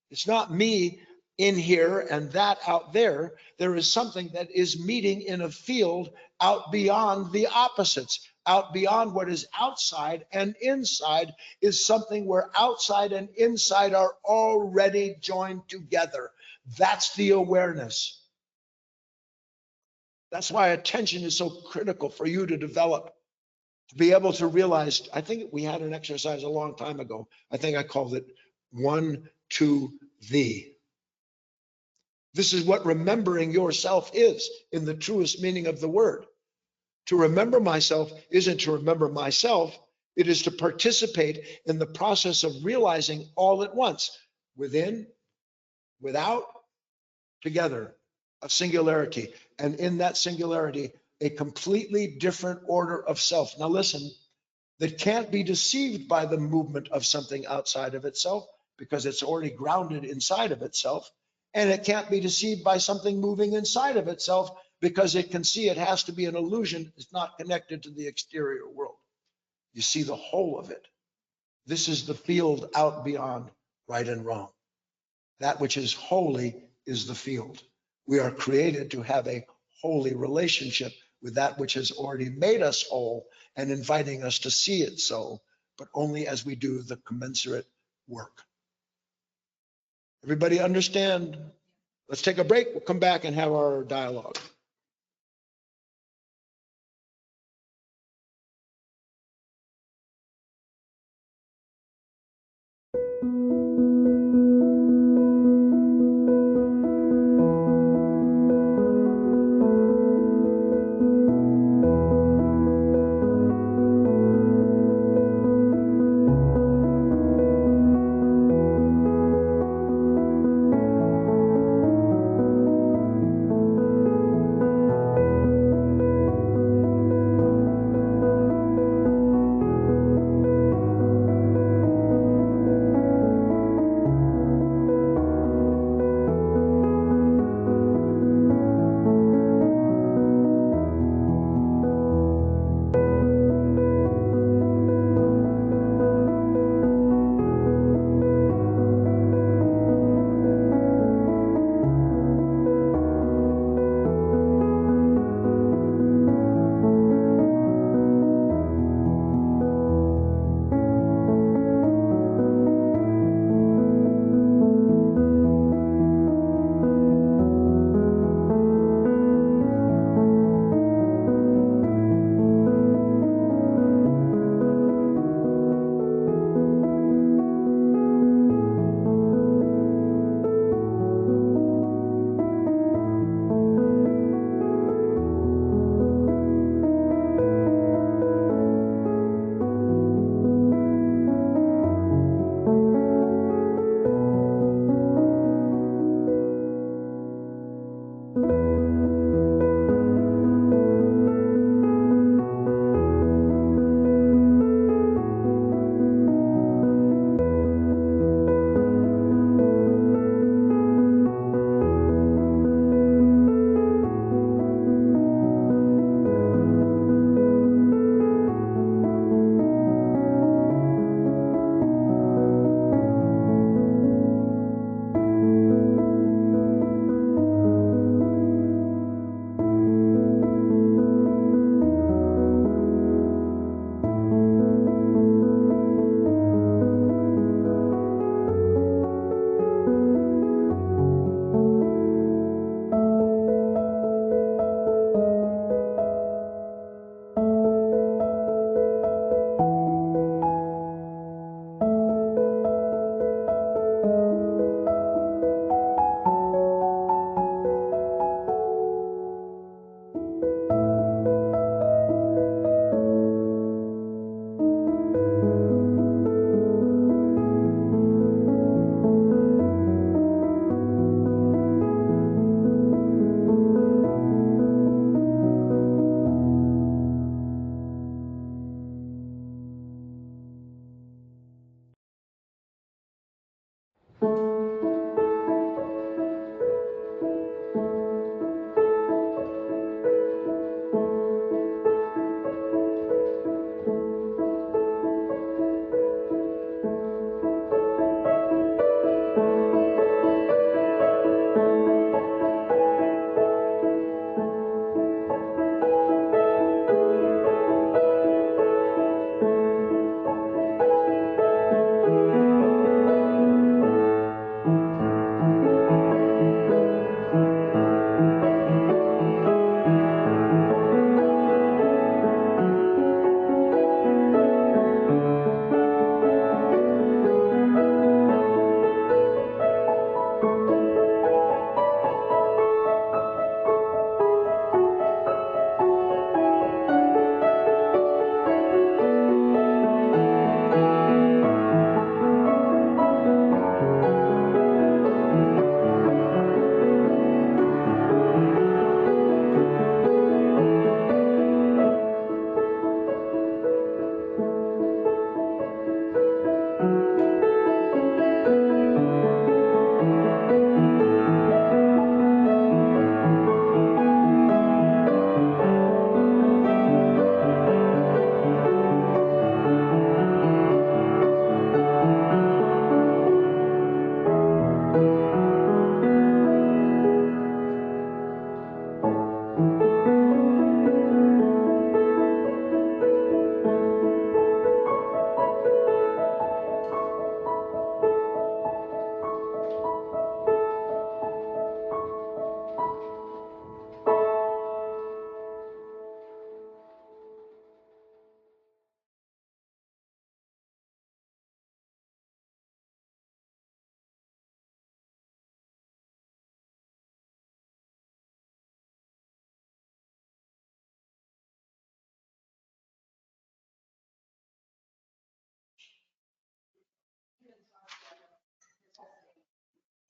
It's not me in here and that out there. There is something that is meeting in a field out beyond the opposites, out beyond what is outside, and inside is something where outside and inside are already joined together. That's the awareness. That's why attention is so critical for you to develop, to be able to realize. I think we had an exercise a long time ago. I think I called it 1, 2, thee. This is what remembering yourself is in the truest meaning of the word. To remember myself isn't to remember myself. It is to participate in the process of realizing all at once, within, without, together, a singularity. And in that singularity, a completely different order of self. Now listen, that can't be deceived by the movement of something outside of itself because it's already grounded inside of itself. And it can't be deceived by something moving inside of itself because it can see it has to be an illusion. It's not connected to the exterior world. You see the whole of it. This is the field out beyond right and wrong. That which is holy is the field. We are created to have a holy relationship with that which has already made us whole and inviting us to see it so, but only as we do the commensurate work. Everybody understand? Let's take a break. We'll come back and have our dialogue.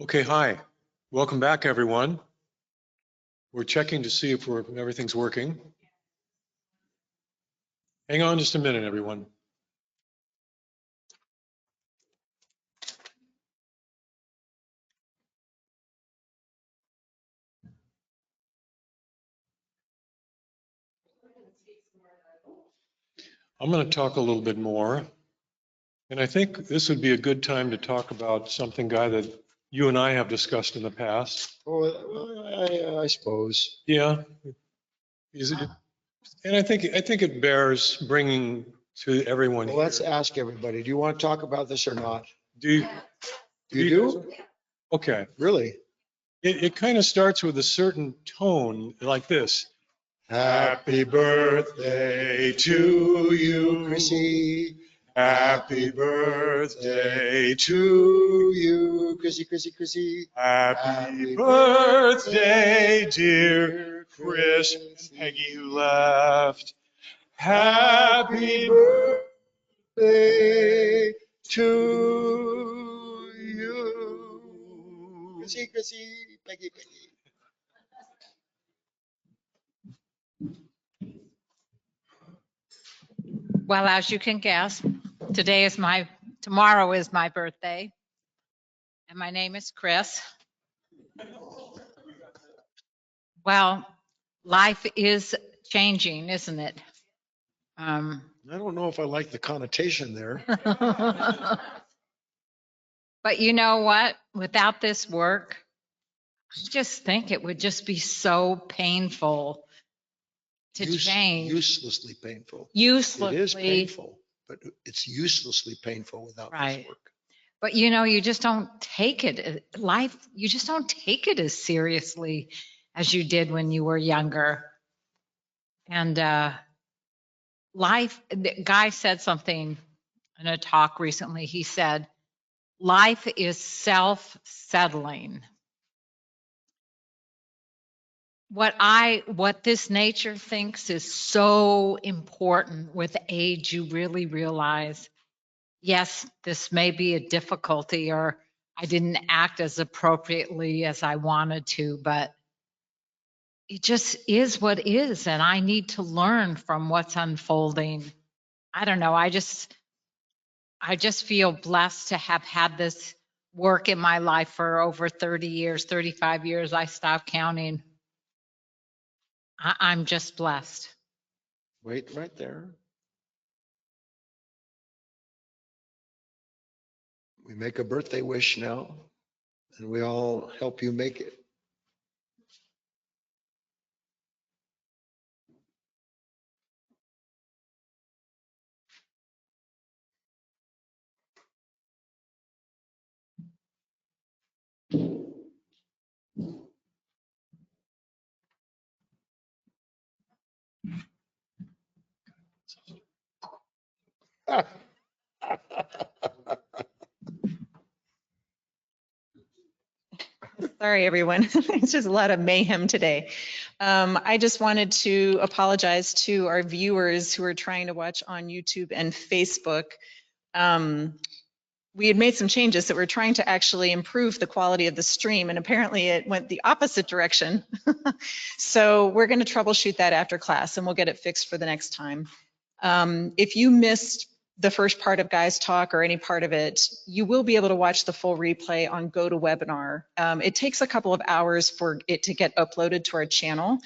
Okay, hi. Welcome back, everyone. We're checking to see if everything's working. Hang on just a minute, everyone. I'm going to talk a little bit more. And I think this would be a good time to talk about something, Guy, that you and I have discussed in the past. Oh, I suppose. Yeah. Is it? And I think it bears bringing to everyone Well, here. let's ask everybody, do you want to talk about this or not? Do You do? Okay. Really? It kind of starts with a certain tone like this. Happy birthday to you, Chrissy. Happy birthday to you, Chrissy, Chrissy, Chrissy. Happy birthday, dear Chris and Peggy who left. Happy birthday to you. Chrissy, Chrissy, Peggy, Peggy. Well, as you can guess, tomorrow is my birthday, and my name is Chris. Well, life is changing, isn't it? I don't know if I like the connotation there. But you know what? Without this work, I just think it would just be so painful to change. Uselessly painful. Uselessly. It is painful, but it's uselessly painful without this work. But you just don't take it, life, you just don't take it as seriously as you did when you were younger. And the guy said something in a talk recently. He said, life is self-settling. What this nature thinks is so important with age, you really realize, yes, this may be a difficulty, or I didn't act as appropriately as I wanted to, but it just is what is, and I need to learn from what's unfolding. I don't know, I just feel blessed to have had this work in my life for over 30 years, 35 years. I stopped counting. I'm just blessed. Wait right there. We make a birthday wish now, and we all help you make it. Sorry, everyone. It's just a lot of mayhem today. I just wanted to apologize to our viewers who are trying to watch on YouTube and Facebook. We had made some changes that we're trying to actually improve the quality of the stream, and apparently it went the opposite direction. So we're going to troubleshoot that after class, and we'll get it fixed for the next time. If you missed the first part of Guy's talk or any part of it, you will be able to watch the full replay on GoToWebinar. It takes a couple of hours for it to get uploaded to our channel,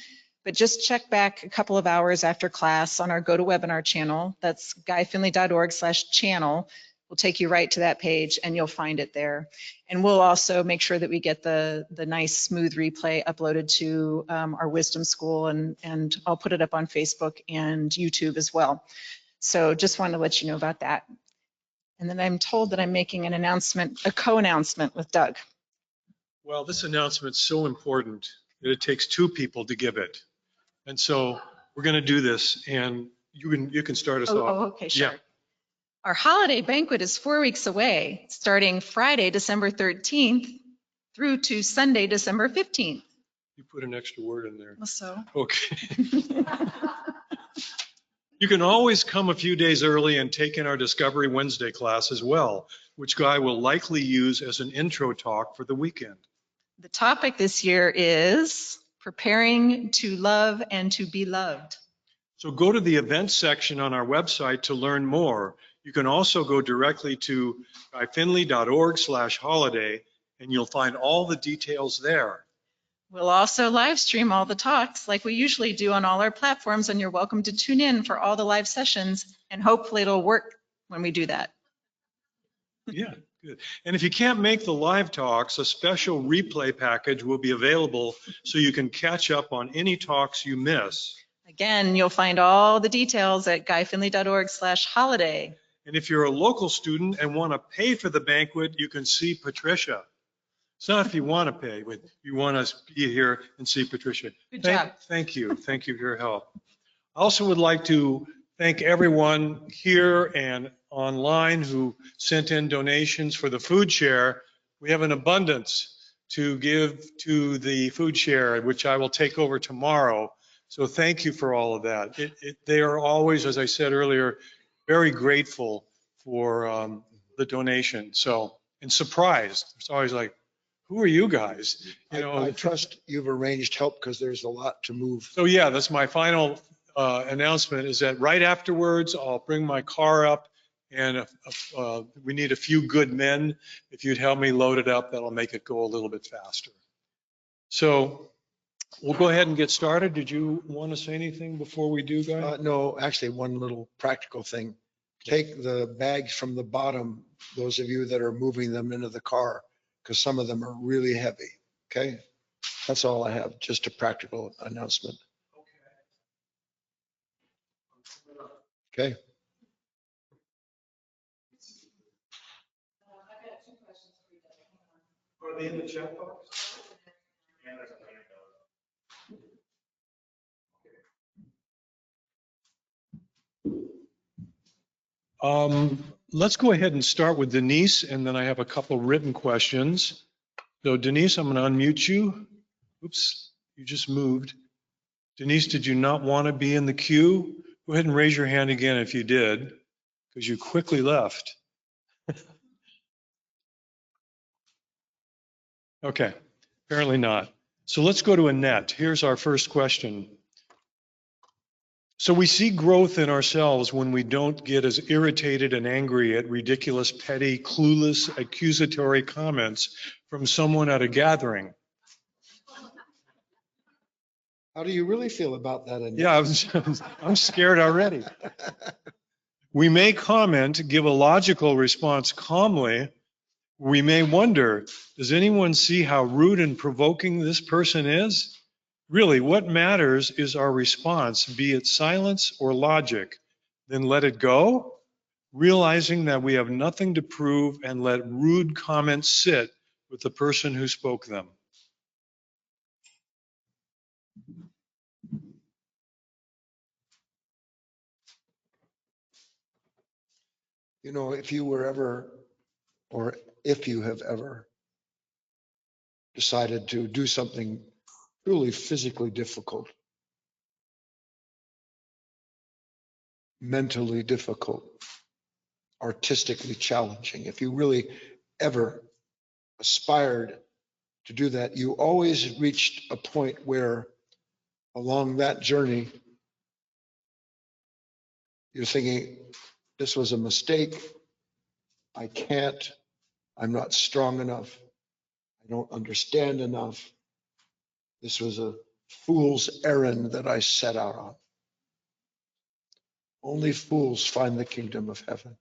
but just check back a couple of hours after class on our GoToWebinar channel. That's guyfinley.org/channel. We'll take you right to that page and you'll find it there. And we'll also make sure that we get the nice smooth replay uploaded to our Wisdom School, and I'll put it up on Facebook and YouTube as well. So just wanted to let you know about that. And then I'm told that I'm making an announcement, a co-announcement with Doug. Well, this announcement's so important that it takes two people to give it. And so we're going to do this, and you can start us off. Oh, okay, sure. Yeah. Our holiday banquet is 4 weeks away, starting Friday, December 13th through to Sunday, December 15th. You put an extra word in there. So. Okay. You can always come a few days early and take in our Discovery Wednesday class as well, which Guy will likely use as an intro talk for the weekend. The topic this year is preparing to love and to be loved. So go to the events section on our website to learn more. You can also go directly to guyfinley.org/holiday, and you'll find all the details there. We'll also live stream all the talks like we usually do on all our platforms, and you're welcome to tune in for all the live sessions, and hopefully it'll work when we do that. Yeah, good. And if you can't make the live talks, a special replay package will be available so you can catch up on any talks you miss. Again, you'll find all the details at guyfinley.org/holiday. And if you're a local student and want to pay for the banquet, you can see Patricia. It's not if you want to pay, but you want to be here and see Patricia. Good job. Thank you. Thank you for your help. I also would like to thank everyone here and online who sent in donations for the food share. We have an abundance to give to the food share, which I will take over tomorrow. So thank you for all of that. They are always, as I said earlier, very grateful for the donation. So, and surprised. It's always like, who are you guys? You know, I trust you've arranged help because there's a lot to move. So yeah, that's my final announcement is that right afterwards, I'll bring my car up and we need a few good men. If you'd help me load it up, that'll make it go a little bit faster. So we'll go ahead and get started. Did you want to say anything before we do, Guy? No, actually, one little practical thing. Take the bags from the bottom, those of you that are moving them into the car, because some of them are really heavy, okay? That's all I have, just a practical announcement. Okay. Are they in the chat box? Let's go ahead and start with Denise, and then I have a couple written questions. So Denise, I'm going to unmute you. Oops, you just moved. Denise, did you not want to be in the queue? Go ahead and raise your hand again if you did, because you quickly left. Okay, apparently not. So let's go to Annette. Here's our first question. So we see growth in ourselves when we don't get as irritated and angry at ridiculous, petty, clueless, accusatory comments from someone at a gathering. How do you really feel about that, Annette? Yeah, I'm scared already. We may comment, give a logical response calmly. We may wonder, does anyone see how rude and provoking this person is? Really, what matters is our response, be it silence or logic. Then let it go, realizing that we have nothing to prove, and let rude comments sit with the person who spoke them. You know, if you were ever, or if you have ever decided to do something truly physically difficult, mentally difficult, artistically challenging, if you really ever aspired to do that, you always reached a point where along that journey, you're thinking, this was a mistake. I can't, I'm not strong enough. I don't understand enough. This was a fool's errand that I set out on. Only fools find the kingdom of heaven.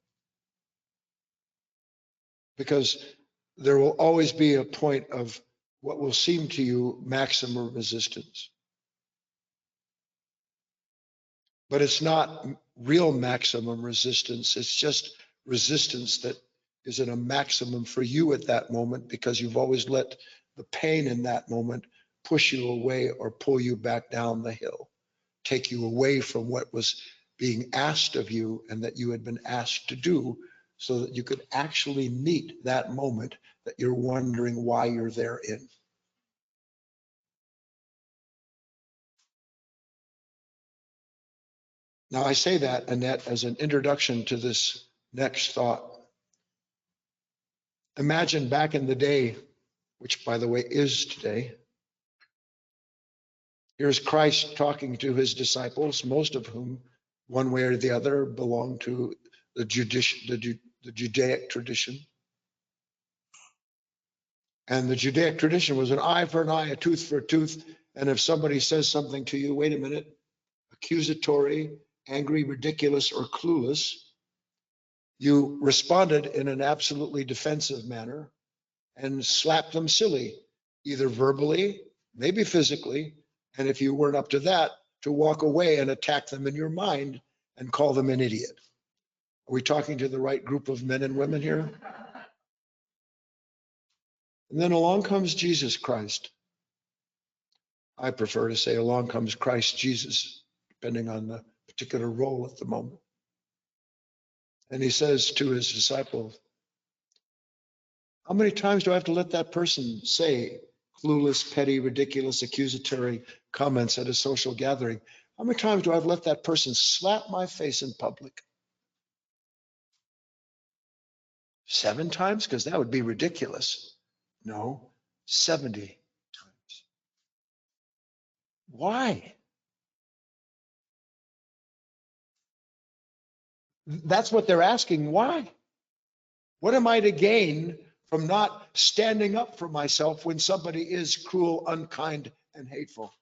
Because there will always be a point of what will seem to you maximum resistance. But it's not real maximum resistance. It's just resistance that is at a maximum for you at that moment because you've always let the pain in that moment push you away or pull you back down the hill, take you away from what was being asked of you and that you had been asked to do so that you could actually meet that moment that you're wondering why you're there in. Now, I say that, Annette, as an introduction to this next thought. Imagine back in the day, which by the way is today, here's Christ talking to his disciples, most of whom, one way or the other, belong to the Judaic tradition. And the Judaic tradition was an eye for an eye, a tooth for a tooth. And if somebody says something to you, wait a minute, accusatory, angry, ridiculous, or clueless, you responded in an absolutely defensive manner and slapped them silly, either verbally, maybe physically, and if you weren't up to that, to walk away and attack them in your mind and call them an idiot. Are we talking to the right group of men and women here? And then along comes Jesus Christ. I prefer to say along comes Christ Jesus, depending on the particular role at the moment. And he says to his disciples, how many times do I have to let that person say clueless, petty, ridiculous, accusatory comments at a social gathering? How many times do I have to let that person slap my face in public? 7 times? Because that would be ridiculous. No, 70 times. Why? That's what they're asking. Why? What am I to gain from not standing up for myself when somebody is cruel, unkind, and hateful?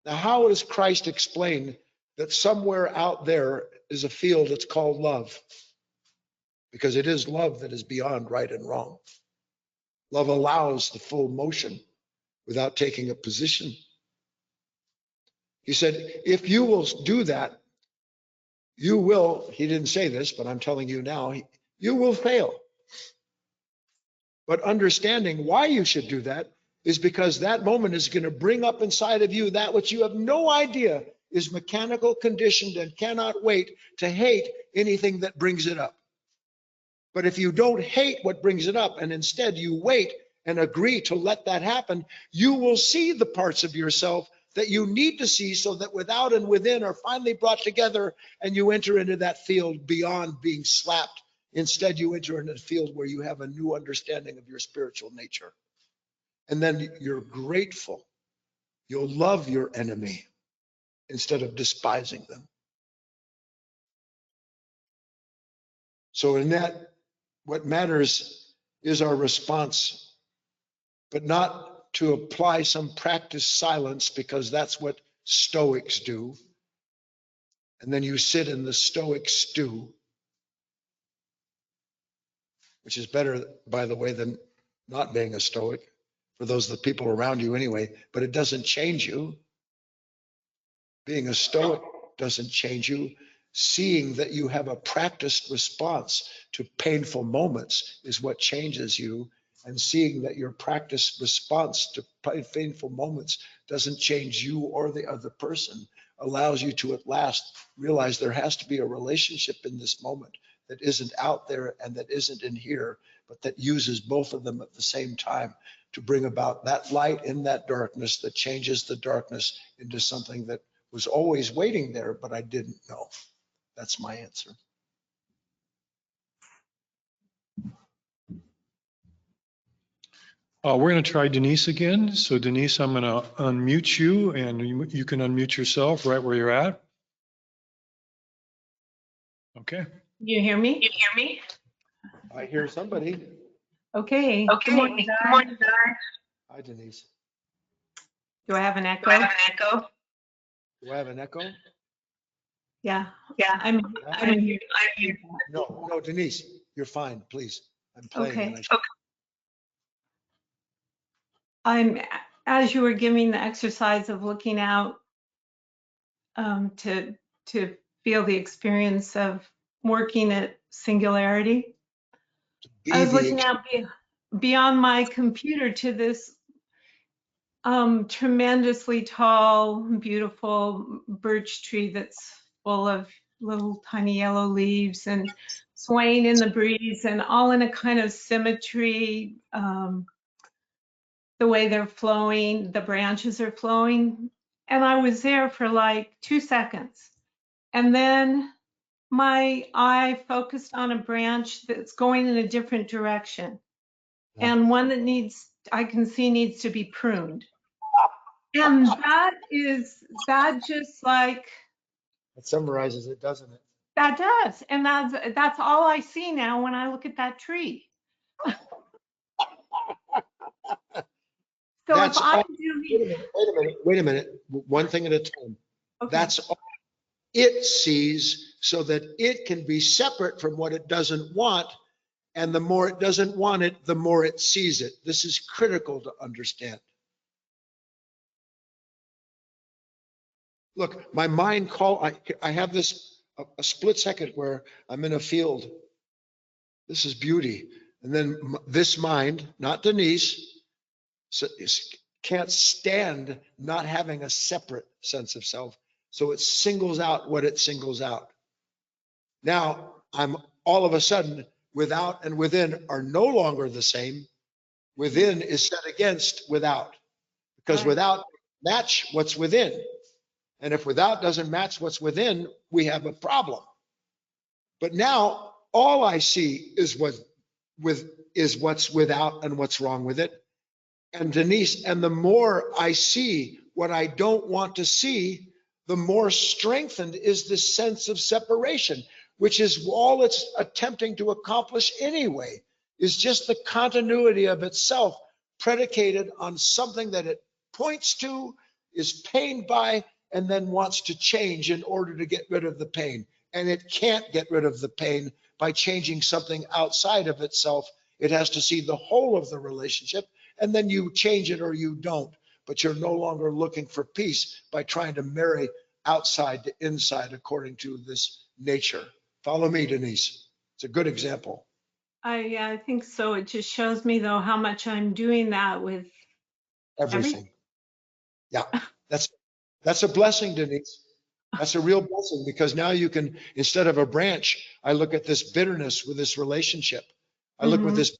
Now, how does Christ explain that somewhere out there is a field that's called love? Because it is love that is beyond right and wrong. Love allows the full motion without taking a position. He said, if you will do that, you will, he didn't say this, but I'm telling you now, you will fail. But understanding why you should do that is because that moment is going to bring up inside of you that which you have no idea is mechanical, conditioned, and cannot wait to hate anything that brings it up. But if you don't hate what brings it up and instead you wait and agree to let that happen, you will see the parts of yourself that you need to see so that without and within are finally brought together and you enter into that field beyond being slapped. Instead, you enter into a field where you have a new understanding of your spiritual nature. And then you're grateful. You'll love your enemy instead of despising them. So in that, what matters is our response, but not to apply some practiced silence because that's what Stoics do. And then you sit in the Stoic stew, which is better, by the way, than not being a Stoic for those of the people around you anyway, but it doesn't change you. Being a Stoic doesn't change you. Seeing that you have a practiced response to painful moments is what changes you. And seeing that your practiced response to painful moments doesn't change you or the other person allows you to at last realize there has to be a relationship in this moment that isn't out there and that isn't in here, but that uses both of them at the same time to bring about that light in that darkness that changes the darkness into something that was always waiting there, but I didn't know. That's my answer. We're going to try Denise again. So Denise, I'm going to unmute you and you can unmute yourself right where you're at. Okay. You hear me? You hear me? I hear somebody. Okay. Okay. Good morning, Good Di. morning, Di. Hi, Denise. Do I have an Do echo? I have an echo? Do I have an echo? Yeah. Yeah. I'm I'm here. No, Denise, you're fine, please. I'm playing. okay. And As you were giving the exercise of looking out to feel the experience of working at singularity, I was looking out beyond my computer to this tremendously tall, beautiful birch tree that's full of little tiny yellow leaves and swaying in the breeze and all in a kind of symmetry. The way they're flowing, the branches are flowing. And I was there for like 2 seconds. And then my eye focused on a branch that's going in a different direction. Yeah. And one that I can see needs to be pruned. And that just like, That summarizes it, doesn't it? that does. And that's all I see now when I look at that tree. So That's if I'm all. doing, Wait a minute. One thing at a time. okay, That's all it sees so that it can be separate from what it doesn't want. And the more it doesn't want it, the more it sees it. This is critical to understand. Look, my mind I have this, a split second where I'm in a field. This is beauty. And then this mind, not Denise, can't stand not having a separate sense of self. So it singles out what it singles out. Now I'm all of a sudden without and within are no longer the same. Within is set against without, because right. without match what's within. And if without doesn't match what's within, we have a problem. But now all I see is what's without and what's wrong with it. And Denise, and the more I see what I don't want to see, the more strengthened is this sense of separation, which is all it's attempting to accomplish anyway, is just the continuity of itself predicated on something that it points to, is pained by, and then wants to change in order to get rid of the pain. And it can't get rid of the pain by changing something outside of itself. It has to see the whole of the relationship, and then you change it or you don't. But you're no longer looking for peace by trying to marry outside to inside according to this nature. Follow me, Denise. It's a good example. I think so. It just shows me though how much I'm doing that with Everything. Yeah, that's a blessing, Denise. That's a real blessing, because now you can, instead of a branch, I look at this bitterness with this relationship. I look with this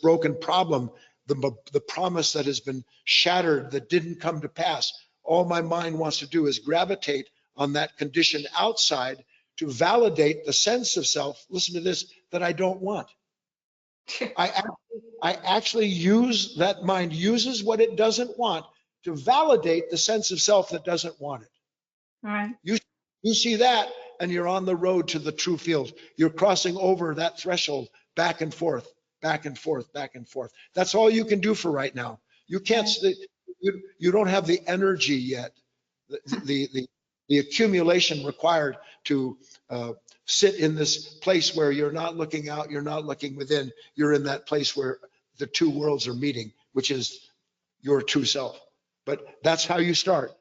broken problem, the promise that has been shattered, that didn't come to pass. All my mind wants to do is gravitate on that condition outside to validate the sense of self. Listen to this, that I don't want. I actually use, that mind uses what it doesn't want to validate the sense of self that doesn't want it. All right. You see that, and you're on the road to the true field. You're crossing over that threshold back and forth, back and forth, back and forth. That's all you can do for right now. You can't, you don't have the energy yet, the accumulation required to sit in this place where you're not looking out, you're not looking within, you're in that place where the two worlds are meeting, which is your true self. But that's how you start.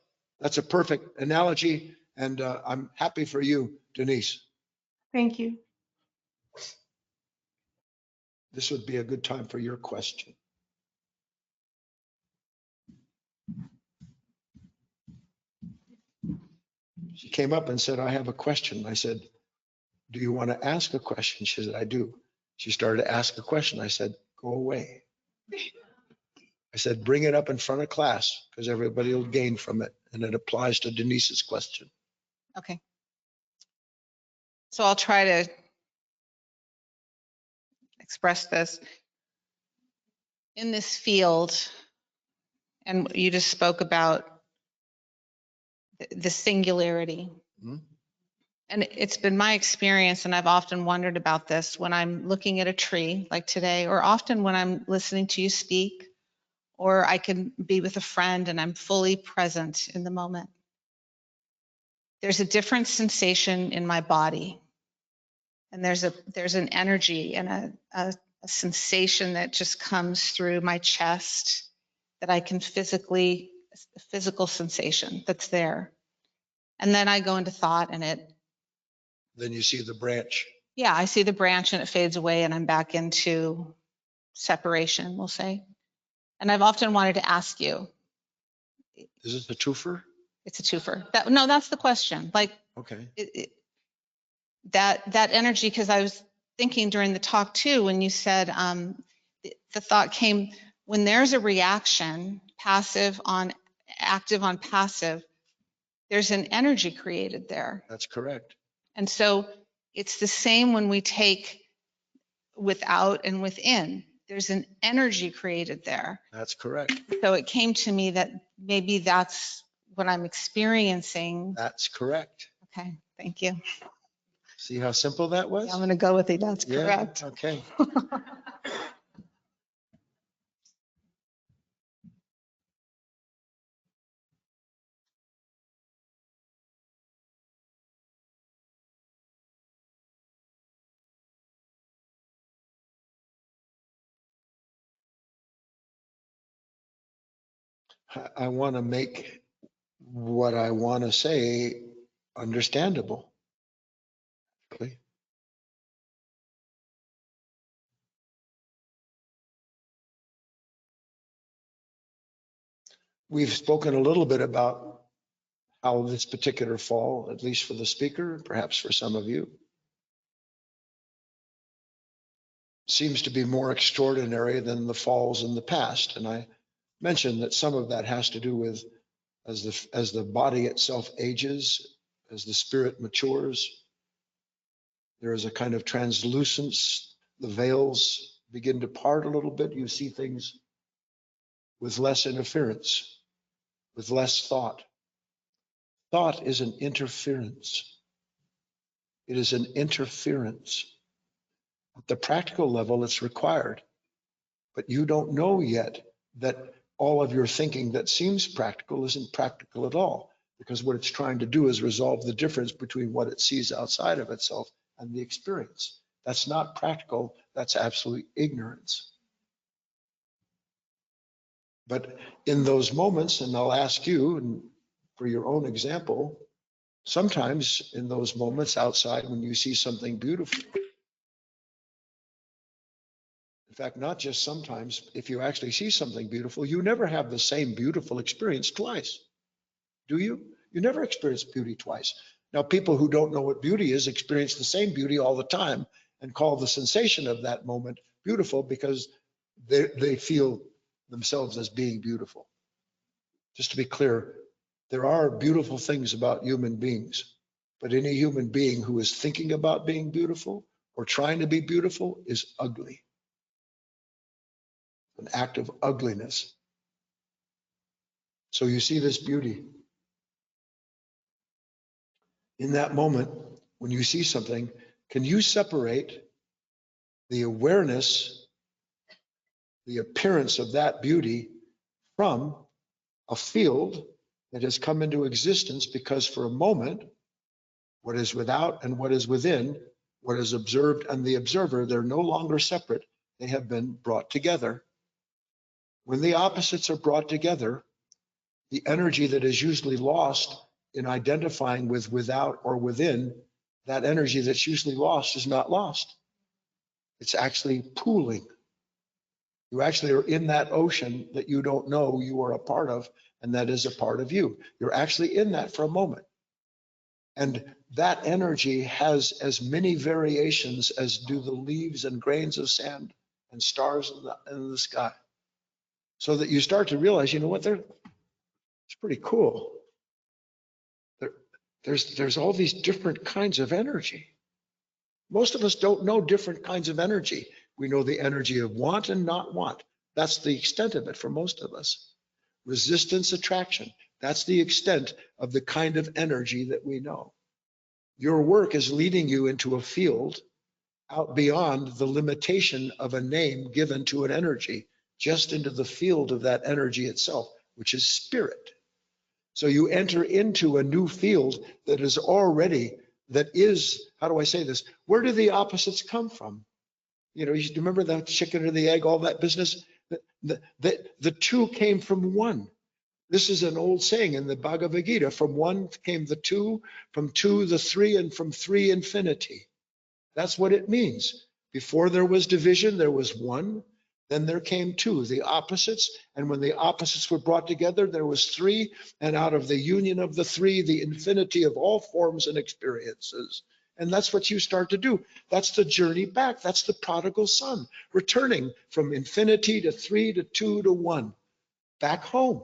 That's a perfect analogy, and I'm happy for you, Denise. Thank you. This would be a good time for your question. She came up and said, I have a question. I said, do you want to ask a question? She said, I do. She started to ask a question. I said, go away. I said, bring it up in front of class, because everybody will gain from it. And it applies to Denise's question. Okay. So I'll try to express this. In this field, and you just spoke about the singularity. Mm-hmm. And it's been my experience, and I've often wondered about this when I'm looking at a tree like today, or often when I'm listening to you speak, or I can be with a friend and I'm fully present in the moment. There's a different sensation in my body. And there's an energy and a sensation that just comes through my chest that I can a physical sensation that's there. And then I go into thought and Then you see the branch. yeah, I see the branch and it fades away and I'm back into separation, we'll say. And I've often wanted to ask you. Is this a twofer? It's a twofer. No, that's the question. Like, okay. That energy, because I was thinking during the talk too, when you said the thought came, when there's a reaction, passive on active on passive, there's an energy created there. That's correct. And so it's the same when we take without and within. There's an energy created there. That's correct. So it came to me that maybe that's what I'm experiencing. That's correct. Okay, thank you. See how simple that was? Yeah, I'm going to go with it. That's Yeah, correct. okay. I want to make what I want to say understandable. Okay. We've spoken a little bit about how this particular fall, at least for the speaker, perhaps for some of you, seems to be more extraordinary than the falls in the past. And I mentioned that some of that has to do with as the body itself ages, as the spirit matures, there is a kind of translucence. The veils begin to part a little bit. You see things with less interference, with less thought. Thought is an interference. It is an interference. At the practical level, it's required. But you don't know yet that all of your thinking that seems practical isn't practical at all, because what it's trying to do is resolve the difference between what it sees outside of itself and the experience. That's not practical. That's absolute ignorance. But in those moments, and I'll ask you, and for your own example, sometimes in those moments outside when you see something beautiful, in fact, not just sometimes, if you actually see something beautiful, you never have the same beautiful experience twice, do you? You never experience beauty twice. Now, people who don't know what beauty is experience the same beauty all the time and call the sensation of that moment beautiful because they feel themselves as being beautiful. Just to be clear, there are beautiful things about human beings, but any human being who is thinking about being beautiful or trying to be beautiful is ugly. An act of ugliness. So you see this beauty. In that moment, when you see something, can you separate the awareness, the appearance of that beauty from a field that has come into existence because for a moment, what is without and what is within, what is observed and the observer, they're no longer separate. They have been brought together. When the opposites are brought together, the energy that is usually lost in identifying with without or within, that energy that's usually lost is not lost. It's actually pooling. You actually are in that ocean that you don't know you are a part of, and that is a part of you. You're actually in that for a moment. And that energy has as many variations as do the leaves and grains of sand and stars in the sky. So that you start to realize, you know what, it's pretty cool. There's all these different kinds of energy. Most of us don't know different kinds of energy. We know the energy of want and not want. That's the extent of it for most of us. Resistance, attraction. That's the extent of the kind of energy that we know. Your work is leading you into a field out beyond the limitation of a name given to an energy, just into the field of that energy itself, which is spirit. So you enter into a new field that is already, that is, how do I say this? Where do the opposites come from? You know, you remember the chicken or the egg, all that business? The two came from one. This is an old saying in the Bhagavad Gita, from one came the two, from two the three, and from three infinity. That's what it means. Before there was division, there was one. Then there came two, the opposites. And when the opposites were brought together, there was three. And out of the union of the three, the infinity of all forms and experiences. And that's what you start to do. That's the journey back. That's the prodigal son, returning from infinity to three to two to one, back home.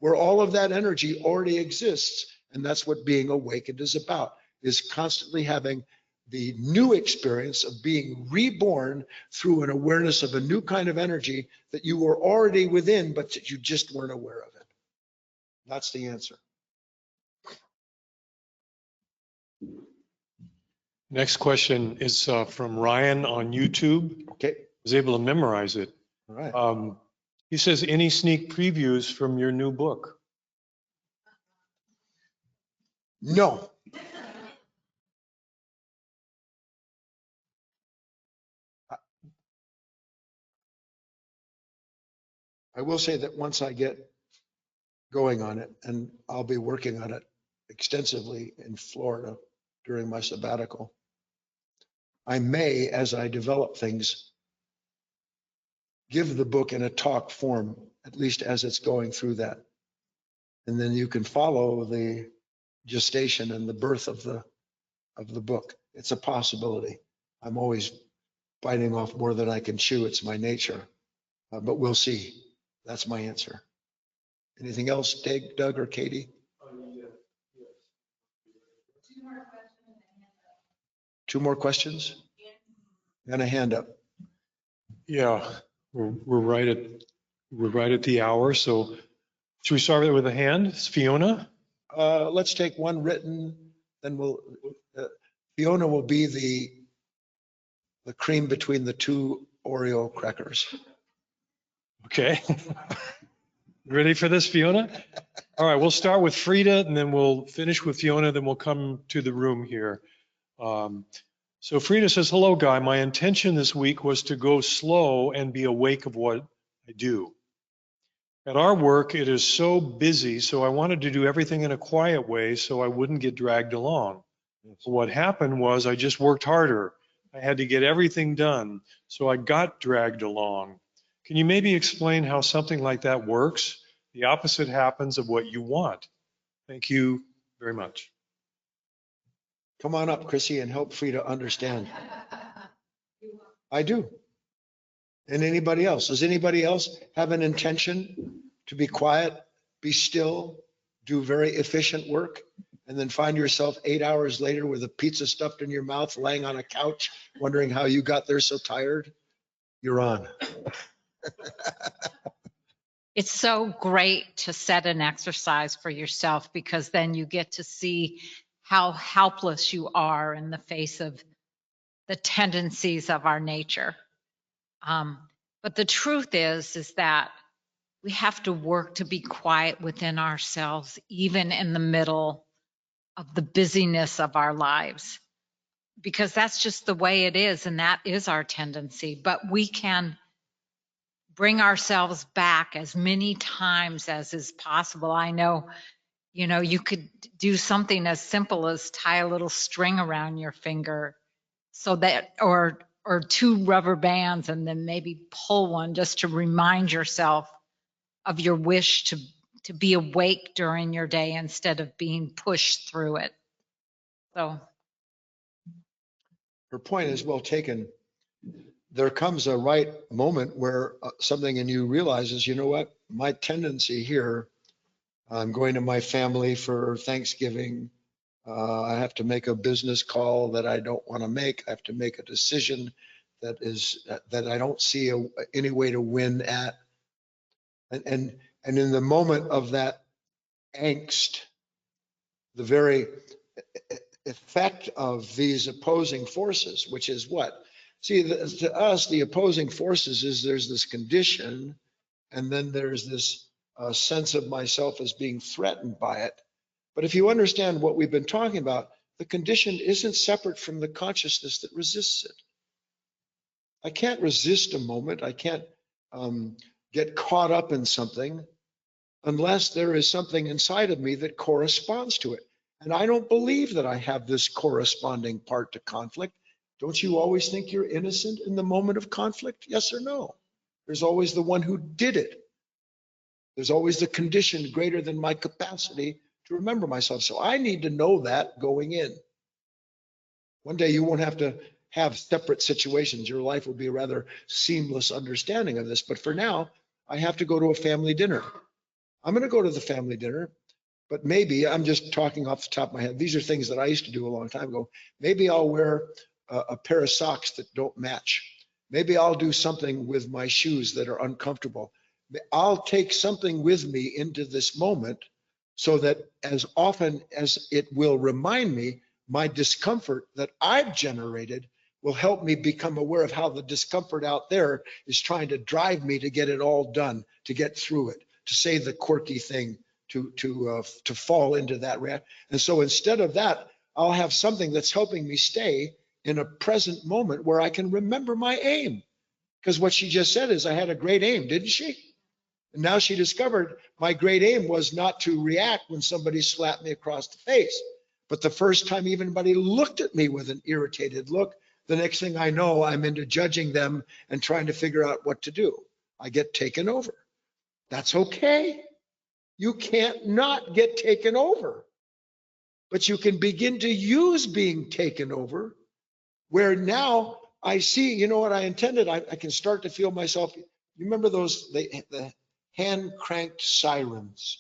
where all of that energy already exists. And that's what being awakened is about, is constantly having the new experience of being reborn through an awareness of a new kind of energy that you were already within, but that you just weren't aware of it. That's the answer. Next question is from Ryan on YouTube. Okay. Was able to memorize it. All right. He says, any sneak previews from your new book? No. I will say that once I get going on it, and I'll be working on it extensively in Florida during my sabbatical, I may, as I develop things, give the book in a talk form, at least as it's going through that. And then you can follow the gestation and the birth of the book. It's a possibility. I'm always biting off more than I can chew. It's my nature. But we'll see. That's my answer. Anything else, Doug or Katie? Two more questions? And a hand up. Yeah, we're right at the hour. So should we start with a hand? It's Fiona. Let's take one written, then Fiona will be the cream between the two Oreo crackers. Okay. Ready for this, Fiona? All right, we'll start with Frida and then we'll finish with Fiona, then we'll come to the room here. So Frida says, hello, Guy. My intention this week was to go slow and be awake of what I do. At our work, it is so busy, so I wanted to do everything in a quiet way so I wouldn't get dragged along. So what happened was I just worked harder. I had to get everything done, so I got dragged along. Can you maybe explain how something like that works? The opposite happens of what you want. Thank you very much. Come on up, Chrissy, and help Frida understand. I do. And anybody else? Does anybody else have an intention to be quiet, be still, do very efficient work, and then find yourself 8 hours later with a pizza stuffed in your mouth, laying on a couch, wondering how you got there so tired? You're on. It's so great to set an exercise for yourself because then you get to see how helpless you are in the face of the tendencies of our nature. But the truth is that we have to work to be quiet within ourselves, even in the middle of the busyness of our lives, because that's just the way it is. And that is our tendency, but we can bring ourselves back as many times as is possible. I know, you could do something as simple as tie a little string around your finger so that, or two rubber bands, and then maybe pull one just to remind yourself of your wish to be awake during your day instead of being pushed through it. So. Her point is well taken. There comes a right moment where something in you realizes, you know what, my tendency here, I'm going to my family for Thanksgiving. I have to make a business call that I don't want to make. I have to make a decision that I don't see any way to win at. And in the moment of that angst, the very effect of these opposing forces, which is what? See, to us, the opposing forces is there's this condition, and then there's this sense of myself as being threatened by it. But if you understand what we've been talking about, the condition isn't separate from the consciousness that resists it. I can't resist a moment. I can't get caught up in something unless there is something inside of me that corresponds to it. And I don't believe that I have this corresponding part to conflict. Don't you always think you're innocent in the moment of conflict? Yes or no? There's always the one who did it. There's always the condition greater than my capacity to remember myself. So I need to know that going in. One day you won't have to have separate situations. Your life will be a rather seamless understanding of this. But for now, I have to go to a family dinner. I'm going to go to the family dinner, but maybe I'm just talking off the top of my head. These are things that I used to do a long time ago. Maybe I'll wear a pair of socks that don't match. Maybe I'll do something with my shoes that are uncomfortable. I'll take something with me into this moment so that as often as it will remind me, my discomfort that I've generated will help me become aware of how the discomfort out there is trying to drive me to get it all done, to get through it, to say the quirky thing, to fall into that react. And so instead of that, I'll have something that's helping me stay in a present moment where I can remember my aim. Because what she just said is I had a great aim, didn't she? And now she discovered my great aim was not to react when somebody slapped me across the face. But the first time anybody looked at me with an irritated look, the next thing I know, I'm into judging them and trying to figure out what to do. I get taken over. That's okay. You can't not get taken over. But you can begin to use being taken over, where now I see, you know what I intended? I can start to feel myself. You remember those, the hand cranked sirens?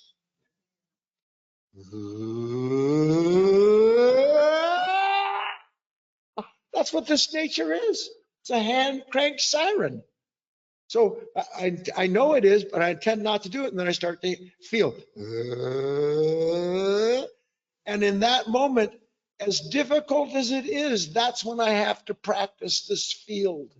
That's what this nature is. It's a hand cranked siren. So I know it is, but I tend not to do it. And then I start to feel. And in that moment, as difficult as it is, that's when I have to practice this field.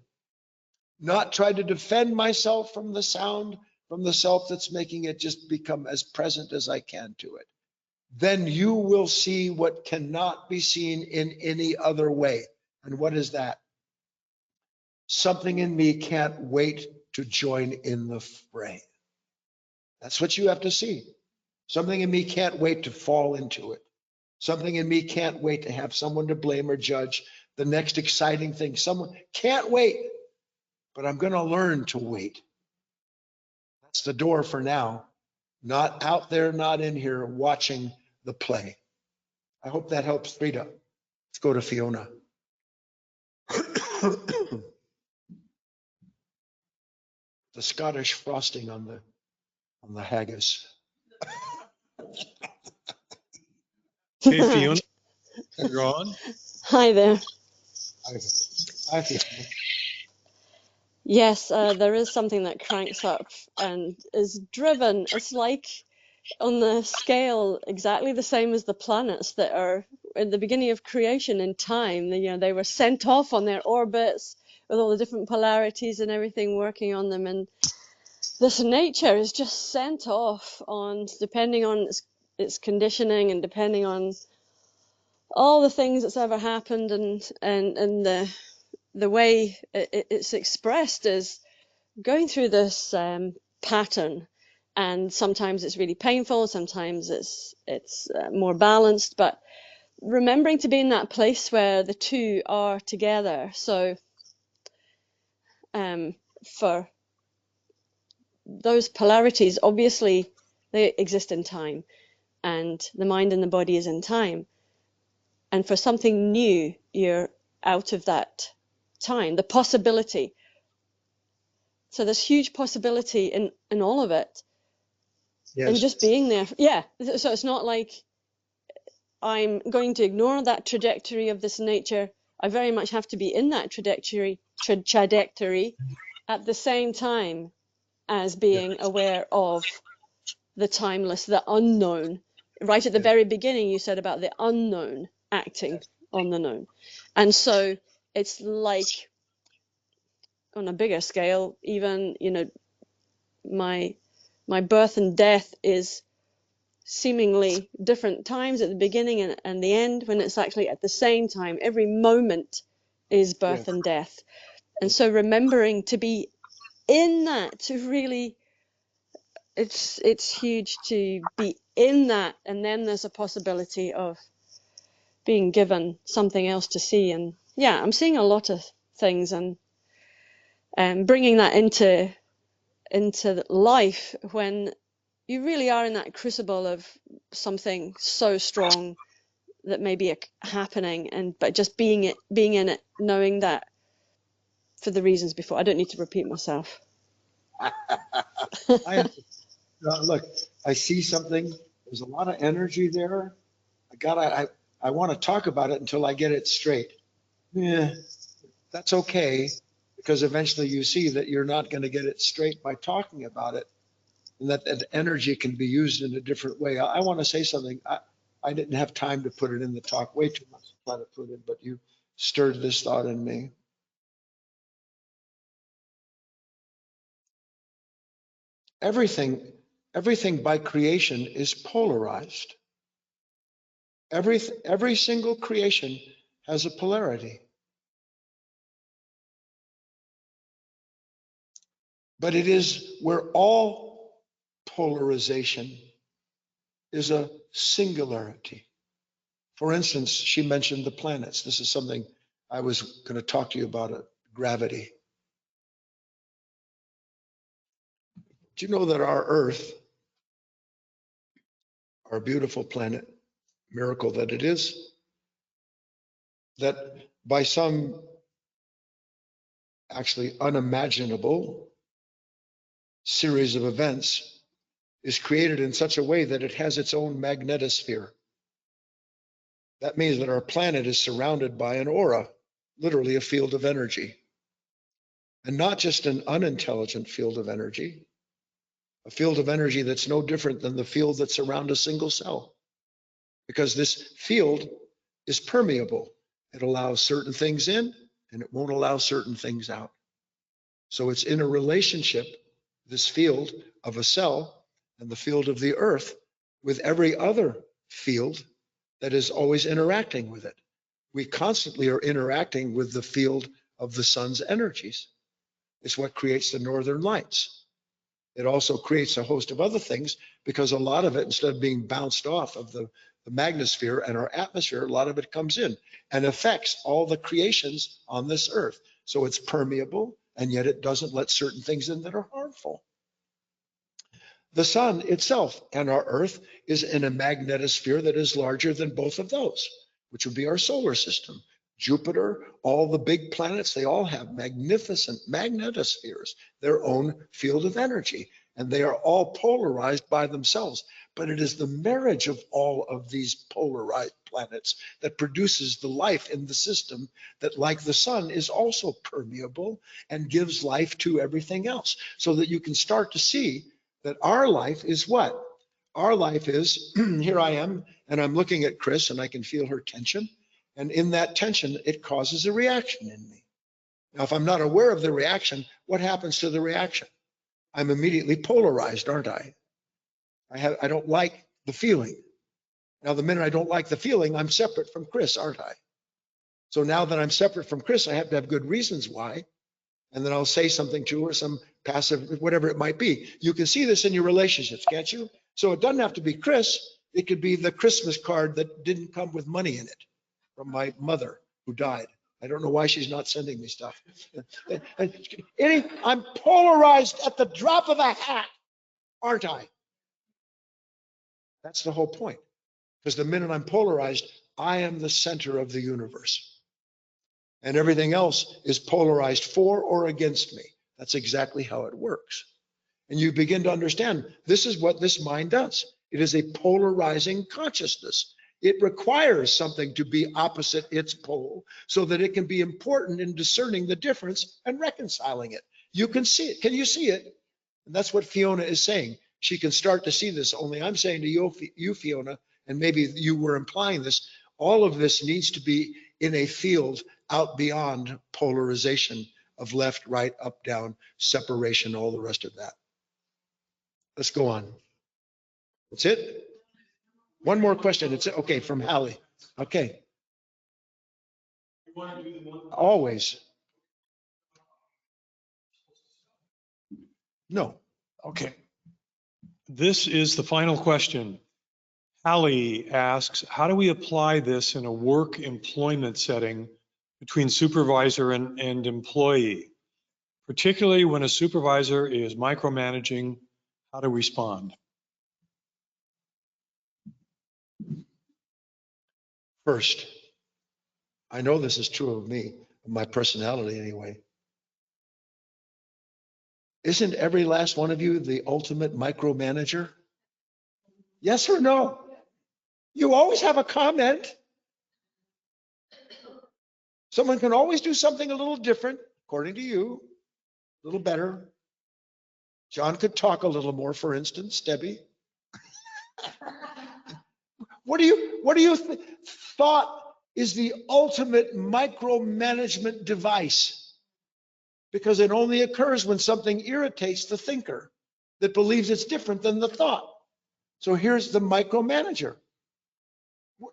Not try to defend myself from the sound, from the self that's making it, just become as present as I can to it. Then you will see what cannot be seen in any other way. And what is that? Something in me can't wait to join in the fray. That's what you have to see. Something in me can't wait to fall into it. Something in me can't wait to have someone to blame or judge. The next exciting thing, someone can't wait, but I'm going to learn to wait. That's the door for now. Not out there, not in here, watching the play. I hope that helps, Frida. Let's go to Fiona. The Scottish frosting on the haggis. Okay, Fiona, you're on. Hi there. I feel Yes, there is something that cranks up and is driven. It's like on the scale exactly the same as the planets that are in the beginning of creation in time. They were sent off on their orbits with all the different polarities and everything working on them. And this nature is just sent off on, depending on its conditioning and depending on all the things that's ever happened, and the way it's expressed is going through this pattern, and sometimes it's really painful, sometimes it's more balanced, but remembering to be in that place where the two are together. So for those polarities, obviously they exist in time, and the mind and the body is in time, and for something new, you're out of that time, the possibility. So there's huge possibility in all of it. yes. And just being there. Yeah. So it's not like I'm going to ignore that trajectory of this nature. I very much have to be in that trajectory at the same time as being aware of the timeless, the unknown. Right at the very beginning, you said about the unknown acting on the known. And so it's like on a bigger scale, even, my birth and death is seemingly different times at the beginning and the end, when it's actually at the same time. Every moment is birth and death. And so remembering to be in that, to really, it's huge to be in that. And then there's a possibility of being given something else to see. And yeah, I'm seeing a lot of things, and bringing that into life when you really are in that crucible of something so strong that may be happening, but just being in it, knowing that for the reasons before. I don't need to repeat myself. Look, I see something, there's a lot of energy there. I want to talk about it until I get it straight. Yeah, that's okay, because eventually you see that you're not going to get it straight by talking about it, and that energy can be used in a different way. I want to say something. I didn't have time to put it in the talk, way too much to try to put it, but you stirred this thought in me. Everything by creation is polarized. Every single creation has a polarity. But it is where all polarization is a singularity. For instance, she mentioned the planets. This is something I was going to talk to you about, gravity. Do you know that our Earth, our beautiful planet, miracle that it is, that by some actually unimaginable series of events is created in such a way that it has its own magnetosphere. That means that our planet is surrounded by an aura, literally a field of energy. And not just an unintelligent field of energy, a field of energy that's no different than the field that's around a single cell. Because this field is permeable. It allows certain things in and it won't allow certain things out. So it's in a relationship, this field of a cell and the field of the earth, with every other field that is always interacting with it. We constantly are interacting with the field of the sun's energies. It's what creates the northern lights. It also creates a host of other things, because a lot of it, instead of being bounced off of the magnetosphere and our atmosphere, a lot of it comes in and affects all the creations on this earth. So it's permeable, and yet it doesn't let certain things in that are harmful. The sun itself and our earth is in a magnetosphere that is larger than both of those, which would be our solar system. Jupiter, all the big planets, they all have magnificent magnetospheres, their own field of energy, and they are all polarized by themselves. But it is the marriage of all of these polarized planets that produces the life in the system that, like the sun, is also permeable and gives life to everything else. So that you can start to see that our life is what? Our life is, here I am, and I'm looking at Chris, and I can feel her tension. And in that tension, it causes a reaction in me. Now, if I'm not aware of the reaction, what happens to the reaction? I'm immediately polarized, aren't I? I don't like the feeling. Now, the minute I don't like the feeling, I'm separate from Chris, aren't I? So now that I'm separate from Chris, I have to have good reasons why. And then I'll say something to her, some passive, whatever it might be. You can see this in your relationships, can't you? So it doesn't have to be Chris. It could be the Christmas card that didn't come with money in it from my mother who died. I don't know why she's not sending me stuff. I'm polarized at the drop of a hat, aren't I? That's the whole point. Because the minute I'm polarized, I am the center of the universe. And everything else is polarized for or against me. That's exactly how it works. And you begin to understand this is what this mind does. It is a polarizing consciousness. It requires something to be opposite its pole so that it can be important in discerning the difference and reconciling it. You can see it. Can you see it? And that's what Fiona is saying. She can start to see this. Only I'm saying to you, Fiona, and maybe you were implying this, all of this needs to be in a field out beyond polarization of left, right, up, down, separation, all the rest of that. Let's go on. That's it? One more question. It's okay, from Hallie. Okay. Always. No. Okay. This is the final question. Hallie asks, how do we apply this in a work employment setting between supervisor and employee, particularly when a supervisor is micromanaging how to respond? First, I know this is true of me, of my personality anyway. Isn't every last one of you the ultimate micromanager? Yes or no? You always have a comment. Someone can always do something a little different, according to you, a little better. John could talk a little more, for instance, Debbie. What do you thought is the ultimate micromanagement device? Because it only occurs when something irritates the thinker that believes it's different than the thought. So here's the micromanager.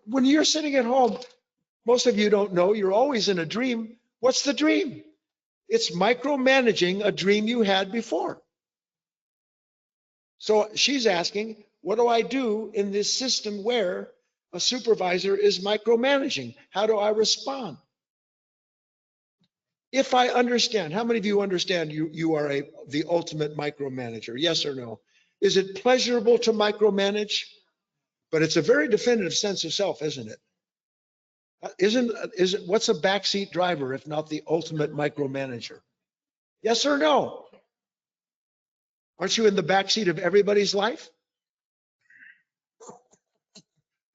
When you're sitting at home, most of you don't know, you're always in a dream. What's the dream? It's micromanaging a dream you had before. So she's asking, what do I do in this system where a supervisor is micromanaging? How do I respond? If I understand, how many of you understand you are the ultimate micromanager? Yes or no? Is it pleasurable to micromanage? But it's a very definitive sense of self, isn't it? What's a backseat driver if not the ultimate micromanager? Yes or no? Aren't you in the backseat of everybody's life?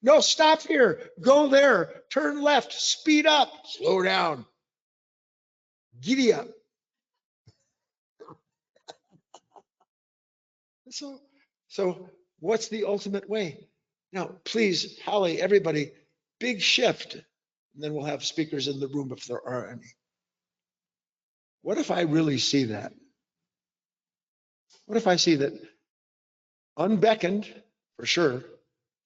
No, stop here. Go there. Turn left. Speed up. Slow down. Giddy up. So what's the ultimate way? Now, please, Holly, everybody, big shift. And then we'll have speakers in the room if there are any. What if I really see that? What if I see that unbeckoned, for sure,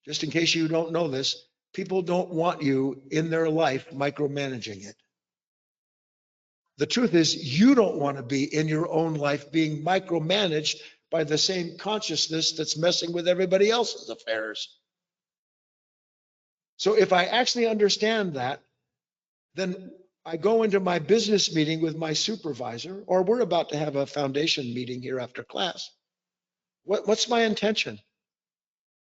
just in case you don't know this, people don't want you in their life micromanaging it. The truth is, you don't want to be in your own life being micromanaged by the same consciousness that's messing with everybody else's affairs. So if I actually understand that, then I go into my business meeting with my supervisor, or we're about to have a foundation meeting here after class. What's my intention?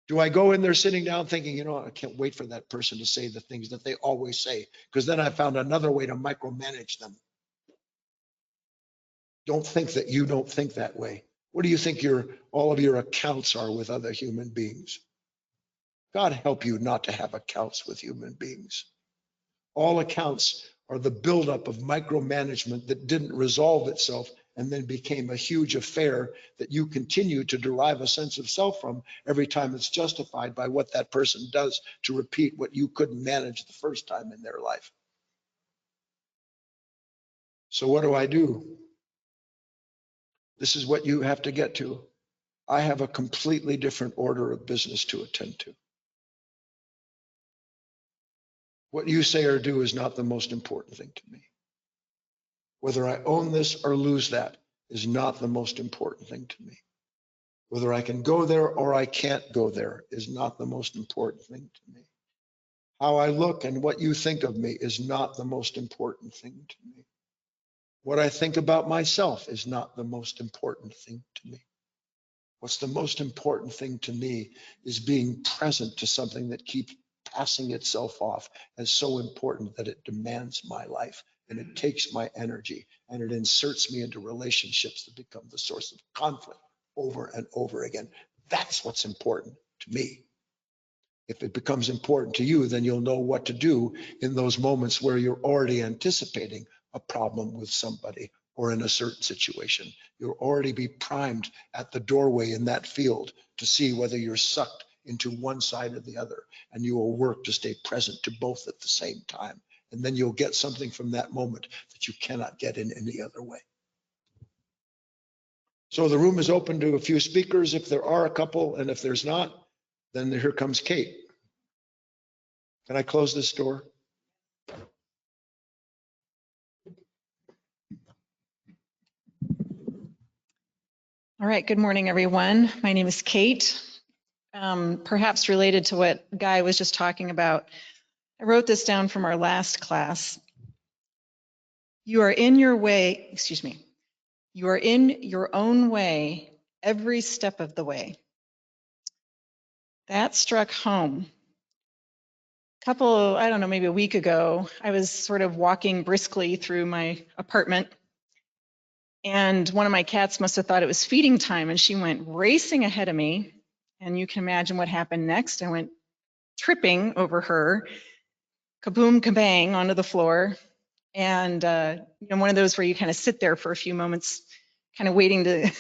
Do I go in there sitting down thinking, you know, I can't wait for that person to say the things that they always say, because then I found another way to micromanage them. Don't think that you don't think that way. What do you think all of your accounts are with other human beings? God help you not to have accounts with human beings. All accounts are the buildup of micromanagement that didn't resolve itself and then became a huge affair that you continue to derive a sense of self from every time it's justified by what that person does to repeat what you couldn't manage the first time in their life. So what do? This is what you have to get to. I have a completely different order of business to attend to. What you say or do is not the most important thing to me. Whether I own this or lose that is not the most important thing to me. Whether I can go there or I can't go there is not the most important thing to me. How I look and what you think of me is not the most important thing to me. What I think about myself is not the most important thing to me. What's the most important thing to me is being present to something that keeps passing itself off as so important that it demands my life and it takes my energy and it inserts me into relationships that become the source of conflict over and over again. That's what's important to me. If it becomes important to you, then you'll know what to do in those moments where you're already anticipating a problem with somebody or in a certain situation. You'll already be primed at the doorway in that field to see whether you're sucked into one side or the other, and you will work to stay present to both at the same time. And then you'll get something from that moment that you cannot get in any other way. So the room is open to a few speakers if there are a couple, and if there's not, then here comes Kate. Can I close this door? All right, good morning, everyone. My name is Kate. Perhaps related to what Guy was just talking about, I wrote this down from our last class. You are in your way, excuse me, you are in your own way every step of the way. That struck home. I don't know, maybe a week ago, I was sort of walking briskly through my apartment, and one of my cats must have thought it was feeding time, and she went racing ahead of me And you can imagine what happened next. I went tripping over her, kaboom, kabang onto the floor. And one of those where you kind of sit there for a few moments, kind of waiting to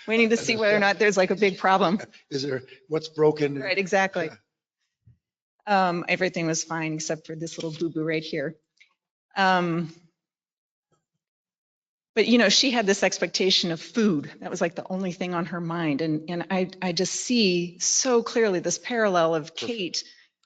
waiting to see whether or not there's like a big problem. Is there, what's broken? Right, exactly. Everything was fine except for this little boo-boo right here. But she had this expectation of food. That was like the only thing on her mind. And I just see so clearly this parallel of Kate,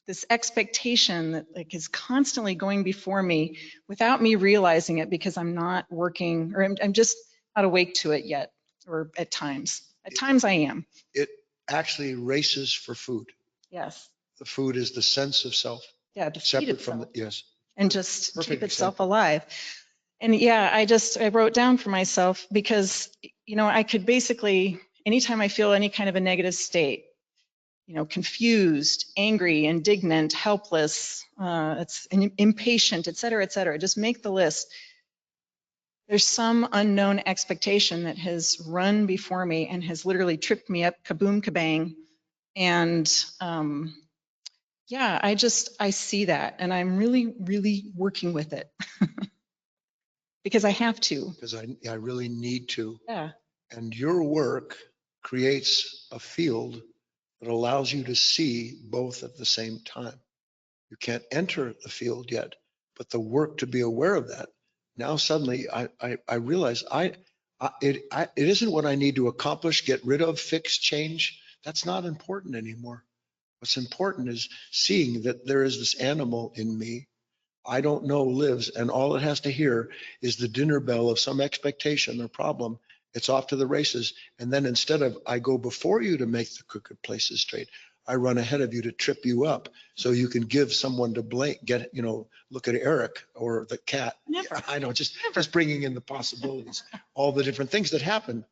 this expectation that like is constantly going before me without me realizing it because I'm not working, or I'm just not awake to it yet, or at times. At times I am. It actually races for food. Yes. The food is the sense of self. Yeah, to feed Separate from itself. yes. And just Perfect keep itself example. alive. And yeah, I wrote down for myself because, I could basically, anytime I feel any kind of a negative state, confused, angry, indignant, helpless, impatient, et cetera, just make the list. There's some unknown expectation that has run before me and has literally tripped me up, kaboom, kabang. And yeah, I see that, and I'm really, really working with it. Because I have to. Because I really need to. Yeah. And your work creates a field that allows you to see both at the same time. You can't enter the field yet, but the work to be aware of that. Now suddenly I realize it isn't what I need to accomplish, get rid of, fix, change. That's not important anymore. What's important is seeing that there is this animal in me I don't know lives, and all it has to hear is the dinner bell of some expectation or problem. It's off to the races. And then instead of I go before you to make the crooked places straight, I run ahead of you to trip you up so you can give someone to blame, look at Eric or the cat. Never. I know, just bringing in the possibilities, all the different things that happen.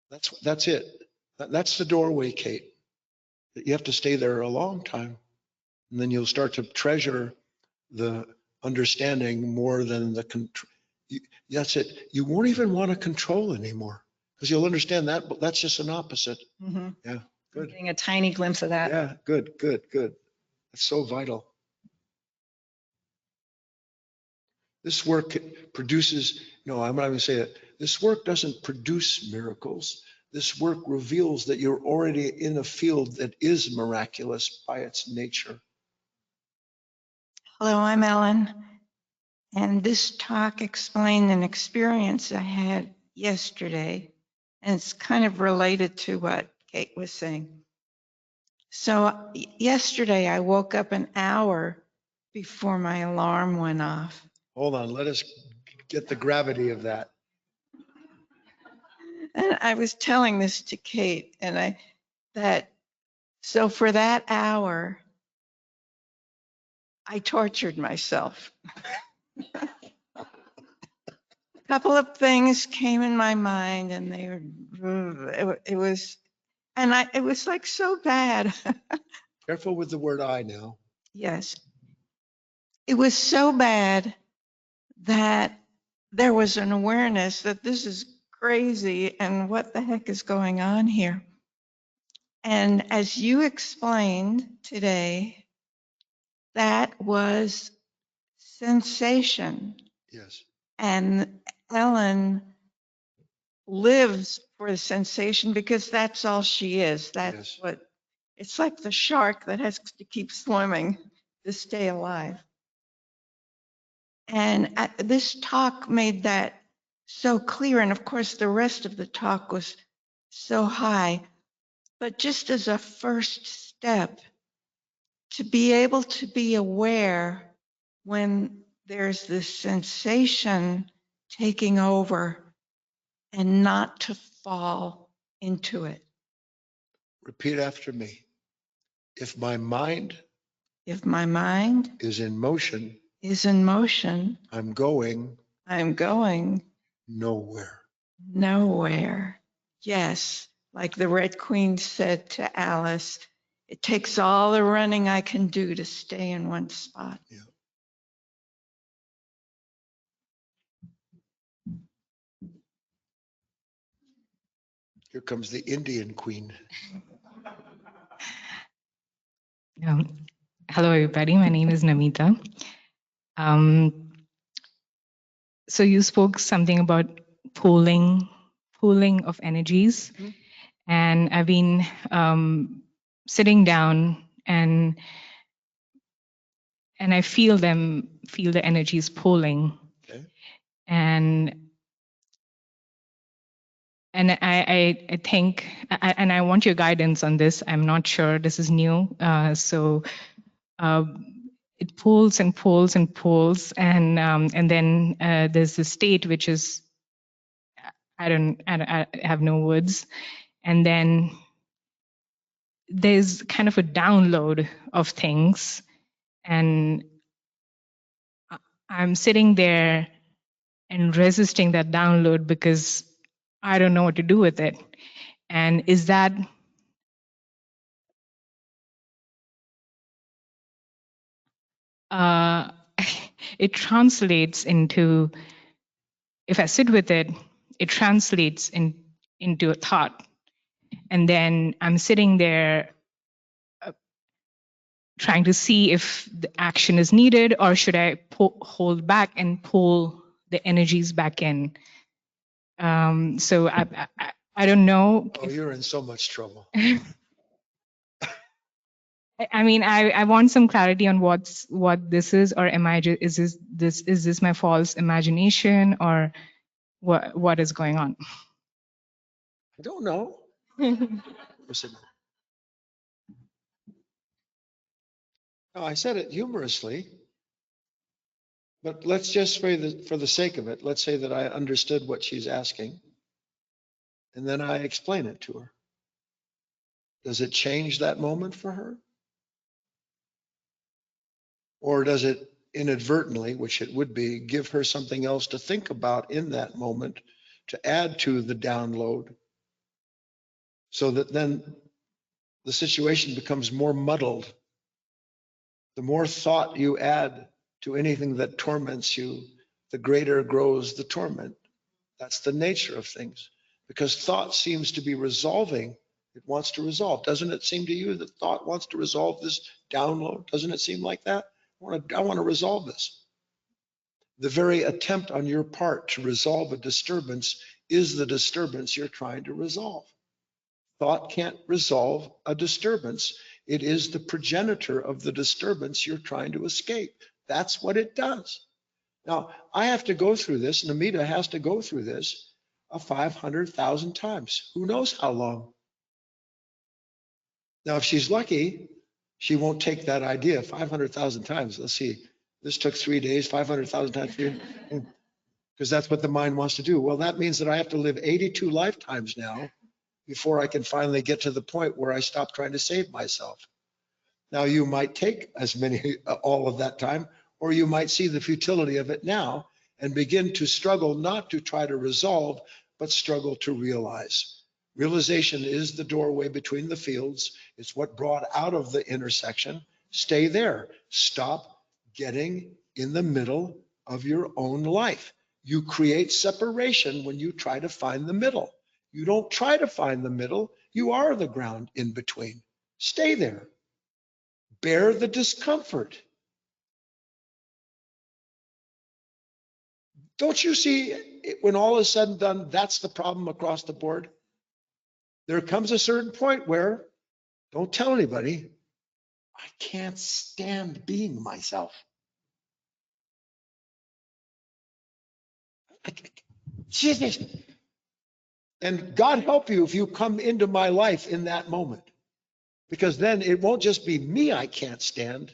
That's it. That's the doorway, Kate. You have to stay there a long time. And then you'll start to treasure the understanding more than the control. That's it. You won't even want to control anymore because you'll understand that, but that's just an opposite. Mm-hmm. Yeah, good. Getting a tiny glimpse of that. Yeah, good. That's so vital. This work produces, no, I'm not going to say that. This work doesn't produce miracles. This work reveals that you're already in a field that is miraculous by its nature. Hello, I'm Ellen, and this talk explained an experience I had yesterday, and it's kind of related to what Kate was saying. So yesterday I woke up an hour before my alarm went off. Hold on, let us get the gravity of that. And I was telling this to Kate, and so for that hour, I tortured myself. A couple of things came in my mind, and it was like so bad. Careful with the word I now. Yes. It was so bad that there was an awareness that this is crazy and what the heck is going on here. And as you explained today, that was sensation. Yes. And Ellen lives for the sensation because that's all she is. That's what it's like, the shark that has to keep swimming to stay alive. And this talk made that so clear. And of course, the rest of the talk was so high. But just as a first step, to be able to be aware when there's this sensation taking over and not to fall into it. Repeat after me. If my mind If my mind is in motion, I'm going nowhere. nowhere. Yes, like the Red Queen said to Alice, it takes all the running I can do to stay in one spot. Yeah. Here comes the Indian queen. Hello, everybody. My name is Namita. So you spoke something about pooling of energies, and I've been sitting down and I feel the energies pulling, Okay. and I think, and I want your guidance on this. I'm not sure. This is new, so. It pulls and pulls and pulls, and then there's the state which is I have no words, and then there's kind of a download of things, and I'm sitting there and resisting that download because I don't know what to do with it. And is that it translates into, if I sit with it, it translates into a thought. And then I'm sitting there trying to see if the action is needed, or should I hold back and pull the energies back in. So I don't know. Oh, you're in so much trouble. I mean, I want some clarity on what this is, or am I just, is this my false imagination, or what is going on? I don't know. No, I said it humorously, but let's just for the sake of it, let's say that I understood what she's asking, and then I explain it to her. Does it change that moment for her? Or does it inadvertently, which it would be, give her something else to think about in that moment to add to the download, so that then the situation becomes more muddled? The more thought you add to anything that torments you, the greater grows the torment. That's the nature of things, because thought seems to be resolving. It wants to resolve. Doesn't it seem to you that thought wants to resolve this download? Doesn't it seem like that? I want to resolve this. The very attempt on your part to resolve a disturbance is the disturbance you're trying to resolve. Thought can't resolve a disturbance. It is the progenitor of the disturbance you're trying to escape. That's what it does. Now, I have to go through this, and Amita has to go through this 500,000 times. Who knows how long? Now, if she's lucky, she won't take that idea 500,000 times. Let's see, this took 3 days, 500,000 times, because that's what the mind wants to do. Well, that means that I have to live 82 lifetimes now before I can finally get to the point where I stop trying to save myself. Now, you might take as many, all of that time, or you might see the futility of it now and begin to struggle, not to try to resolve, but struggle to realize. Realization is the doorway between the fields. It's what brought out of the intersection. Stay there. Stop getting in the middle of your own life. You create separation when you try to find the middle. You don't try to find the middle. You are the ground in between. Stay there. Bear the discomfort. Don't you see, when all is said and done, that's the problem across the board? There comes a certain point where, don't tell anybody, I can't stand being myself. And God help you if you come into my life in that moment, because then it won't just be me I can't stand.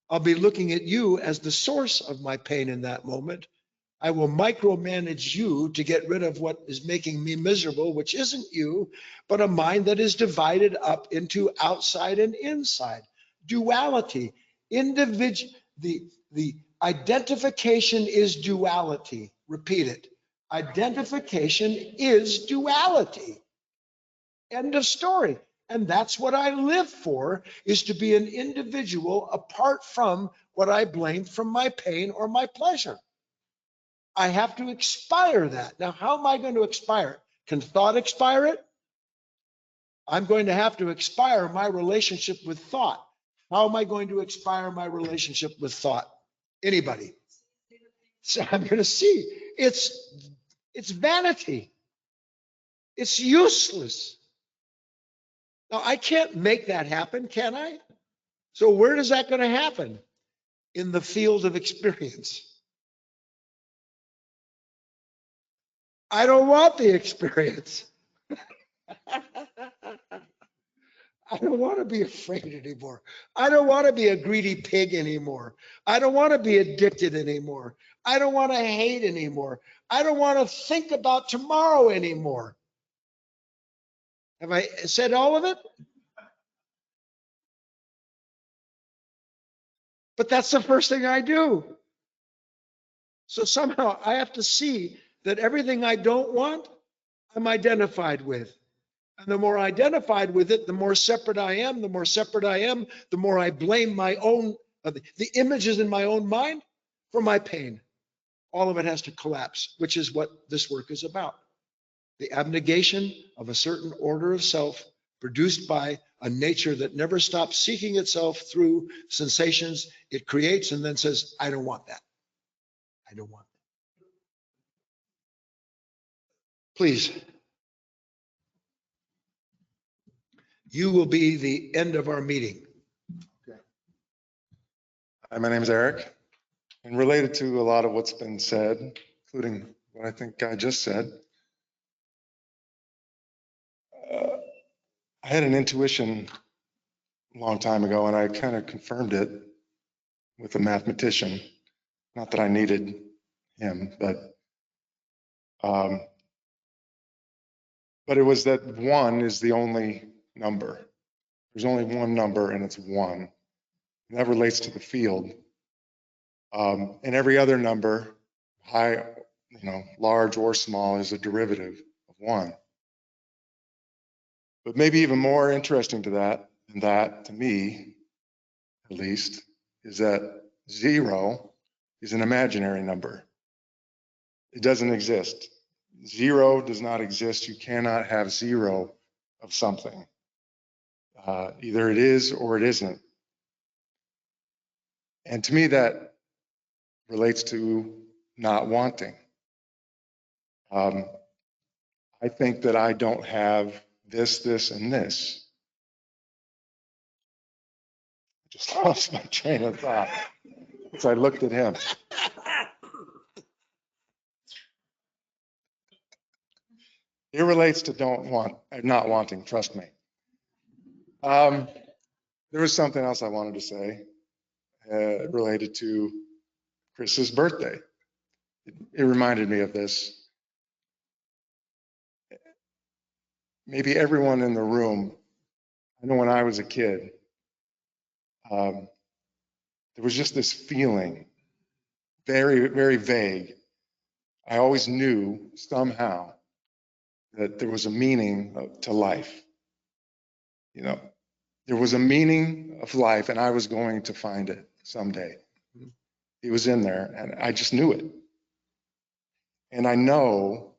I'll be looking at you as the source of my pain in that moment. I will micromanage you to get rid of what is making me miserable, which isn't you, but a mind that is divided up into outside and inside. Duality. The identification is duality. Repeat it. Identification is duality. End of story. And that's what I live for, is to be an individual apart from what I blame from my pain or my pleasure. I have to expire that. Now, how am I going to expire it? Can thought expire it? I'm going to have to expire my relationship with thought. How am I going to expire my relationship with thought? Anybody? So I'm going to see. It's vanity. It's useless. Now, I can't make that happen, can I? So where is that going to happen? In the field of experience. I don't want the experience. I don't want to be afraid anymore. I don't want to be a greedy pig anymore. I don't want to be addicted anymore. I don't want to hate anymore. I don't want to think about tomorrow anymore. Have I said all of it? But that's the first thing I do. So somehow I have to see that everything I don't want, I'm identified with. And the more identified with it, the more separate I am. The more separate I am, the more I blame my own, the images in my own mind for my pain. All of it has to collapse, which is what this work is about. The abnegation of a certain order of self produced by a nature that never stops seeking itself through sensations it creates and then says, I don't want that. I don't want that. Please. You will be the end of our meeting. Hi, my name is Eric, and related to a lot of what's been said, including what I think I just said, I had an intuition a long time ago, and I kind of confirmed it with a mathematician. Not that I needed him, but it was that one is the only number. There's only one number, and it's one. And that relates to the field. And every other number, high, large or small, is a derivative of one. But maybe even more interesting to that, and that to me, at least, is that 0 is an imaginary number. It doesn't exist. 0 does not exist. You cannot have 0 of something. Either it is or it isn't. And to me, that relates to not wanting. I think that I don't have this, this, and this. I just lost my train of thought as I looked at him. It relates to not wanting, trust me. There was something else I wanted to say related to Chris's birthday. It reminded me of this. Maybe everyone in the room, I know when I was a kid, there was just this feeling, very, very vague. I always knew somehow that there was a meaning to life. There was a meaning of life, and I was going to find it someday. It was in there, and I just knew it. And I know,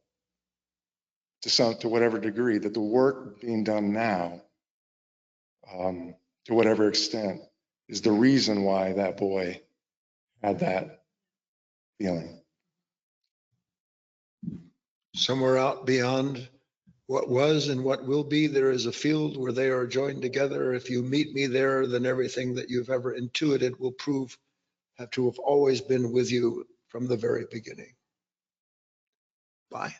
to whatever degree, that the work being done now, to whatever extent, is the reason why that boy had that feeling. Somewhere out beyond what was and what will be, there is a field where they are joined together. If you meet me there, then everything that you've ever intuited will prove to have always been with you from the very beginning. Bye.